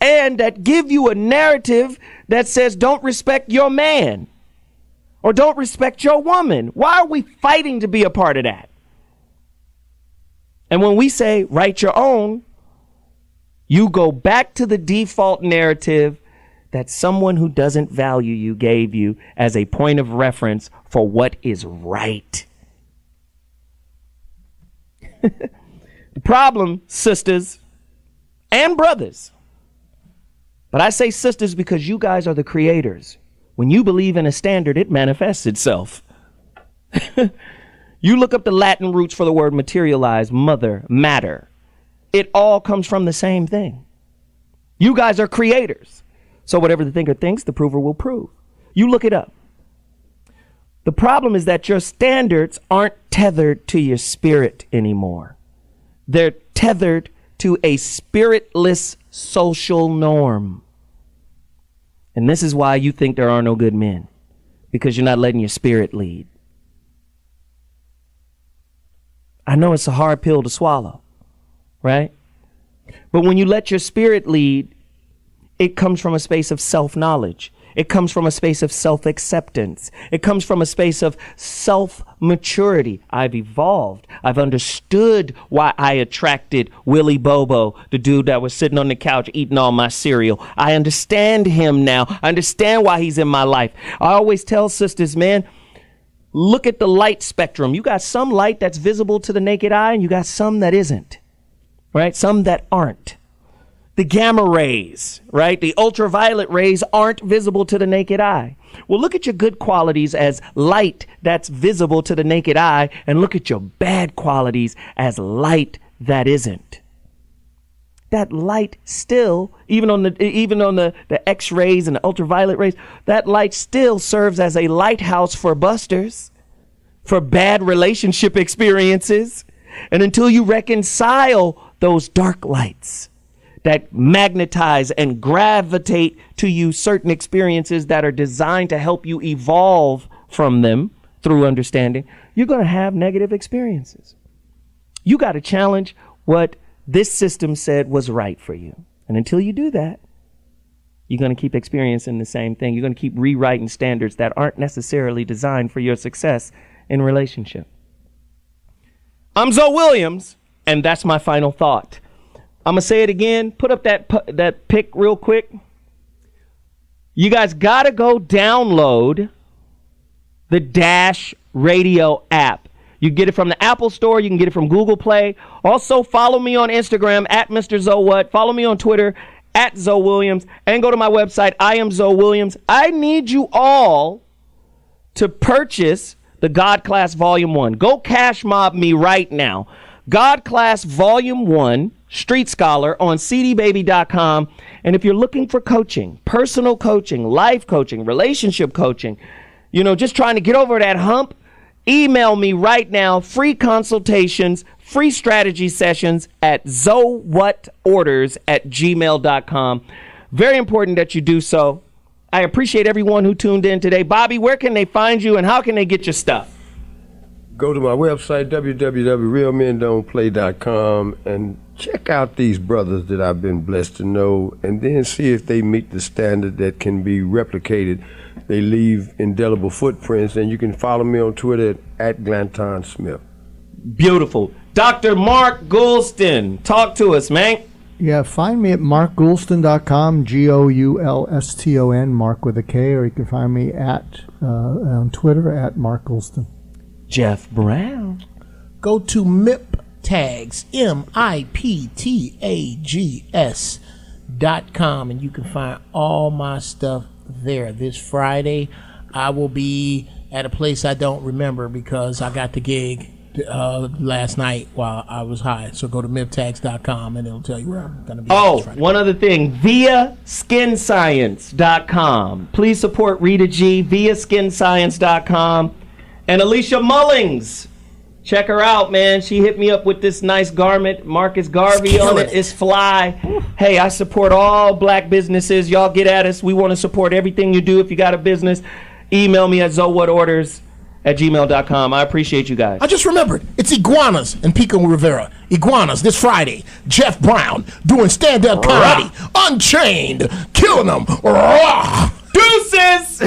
and that give you a narrative that says don't respect your man or don't respect your woman? Why are we fighting to be a part of that? And when we say write your own, you go back to the default narrative that someone who doesn't value you gave you as a point of reference for what is right. The problem, sisters and brothers, but I say sisters because you guys are the creators. When you believe in a standard, it manifests itself. You look up the Latin roots for the word materialize, mother, matter. It all comes from the same thing. You guys are creators. So whatever the thinker thinks, the prover will prove. You look it up. The problem is that your standards aren't tethered to your spirit anymore. They're tethered to a spiritless social norm. And this is why you think there are no good men, because you're not letting your spirit lead. I know it's a hard pill to swallow, right? But when you let your spirit lead, it comes from a space of self-knowledge. It comes from a space of self-acceptance. It comes from a space of self-maturity. I've evolved. I've understood why I attracted Willie Bobo, the dude that was sitting on the couch eating all my cereal. I understand him now. I understand why he's in my life. I always tell sisters, man, look at the light spectrum. You got some light that's visible to the naked eye, and you got some that isn't, right? Some that aren't. The gamma rays, right? The ultraviolet rays aren't visible to the naked eye. Well, look at your good qualities as light that's visible to the naked eye, and look at your bad qualities as light that isn't. That light still, even on the X-rays and the ultraviolet rays, that light still serves as a lighthouse for busters, for bad relationship experiences. And until you reconcile those dark lights that magnetize and gravitate to you certain experiences that are designed to help you evolve from them through understanding, you're going to have negative experiences. You got to challenge what this system said was right for you. And until you do that, you're going to keep experiencing the same thing. You're going to keep rewriting standards that aren't necessarily designed for your success in relationship. I'm Zoe Williams, and that's my final thought. I'm going to say it again. Put up that pic real quick. You guys got to go download the Dash Radio app. You can get it from the Apple Store. You can get it from Google Play. Also, follow me on Instagram at Mr. Zoe What. Follow me on Twitter at Zoe Williams. And go to my website, I am Zoe Williams. I need you all to purchase the God Class Volume 1. Go cash mob me right now. God Class Volume 1, Street Scholar, on cdbaby.com. And if you're looking for coaching, personal coaching, life coaching, relationship coaching, just trying to get over that hump, email me right now. Free consultations, free strategy sessions at zowhatorders@gmail.com. Very important that you do so. I appreciate everyone who tuned in today. Bobby, where can they find you and how can they get your stuff? Go to my website, www.realmendon'tplay.com, and check out these brothers that I've been blessed to know, and then see if they meet the standard that can be replicated. They leave indelible footprints, and you can follow me on Twitter at Glanton-Smith. Beautiful. Dr. Mark Goulston, talk to us, man. Yeah, find me at markgoulston.com, Goulston, Mark with a K, or you can find me on Twitter at Mark Goulston. Geoff Brown. Go to MIP MIPTAGS, MIPTAGS.com, and you can find all my stuff there. This Friday, I will be at a place I don't remember because I got the gig last night while I was high. So go to MIPTAGS.com and it'll tell you where I'm going to be. Oh, one other thing, via skinscience.com. Please support Rita G via skinscience.com. And Alicia Mullings, check her out, man. She hit me up with this nice garment, Marcus Garvey on it. It's fly. Hey, I support all black businesses. Y'all get at us. We want to support everything you do. If you got a business, email me at zowhatorders@gmail.com. I appreciate you guys. I just remembered. It's Iguanas and Pico Rivera. Iguanas this Friday. Geoff Brown doing stand-up comedy. Unchained. Killing them. Deuces!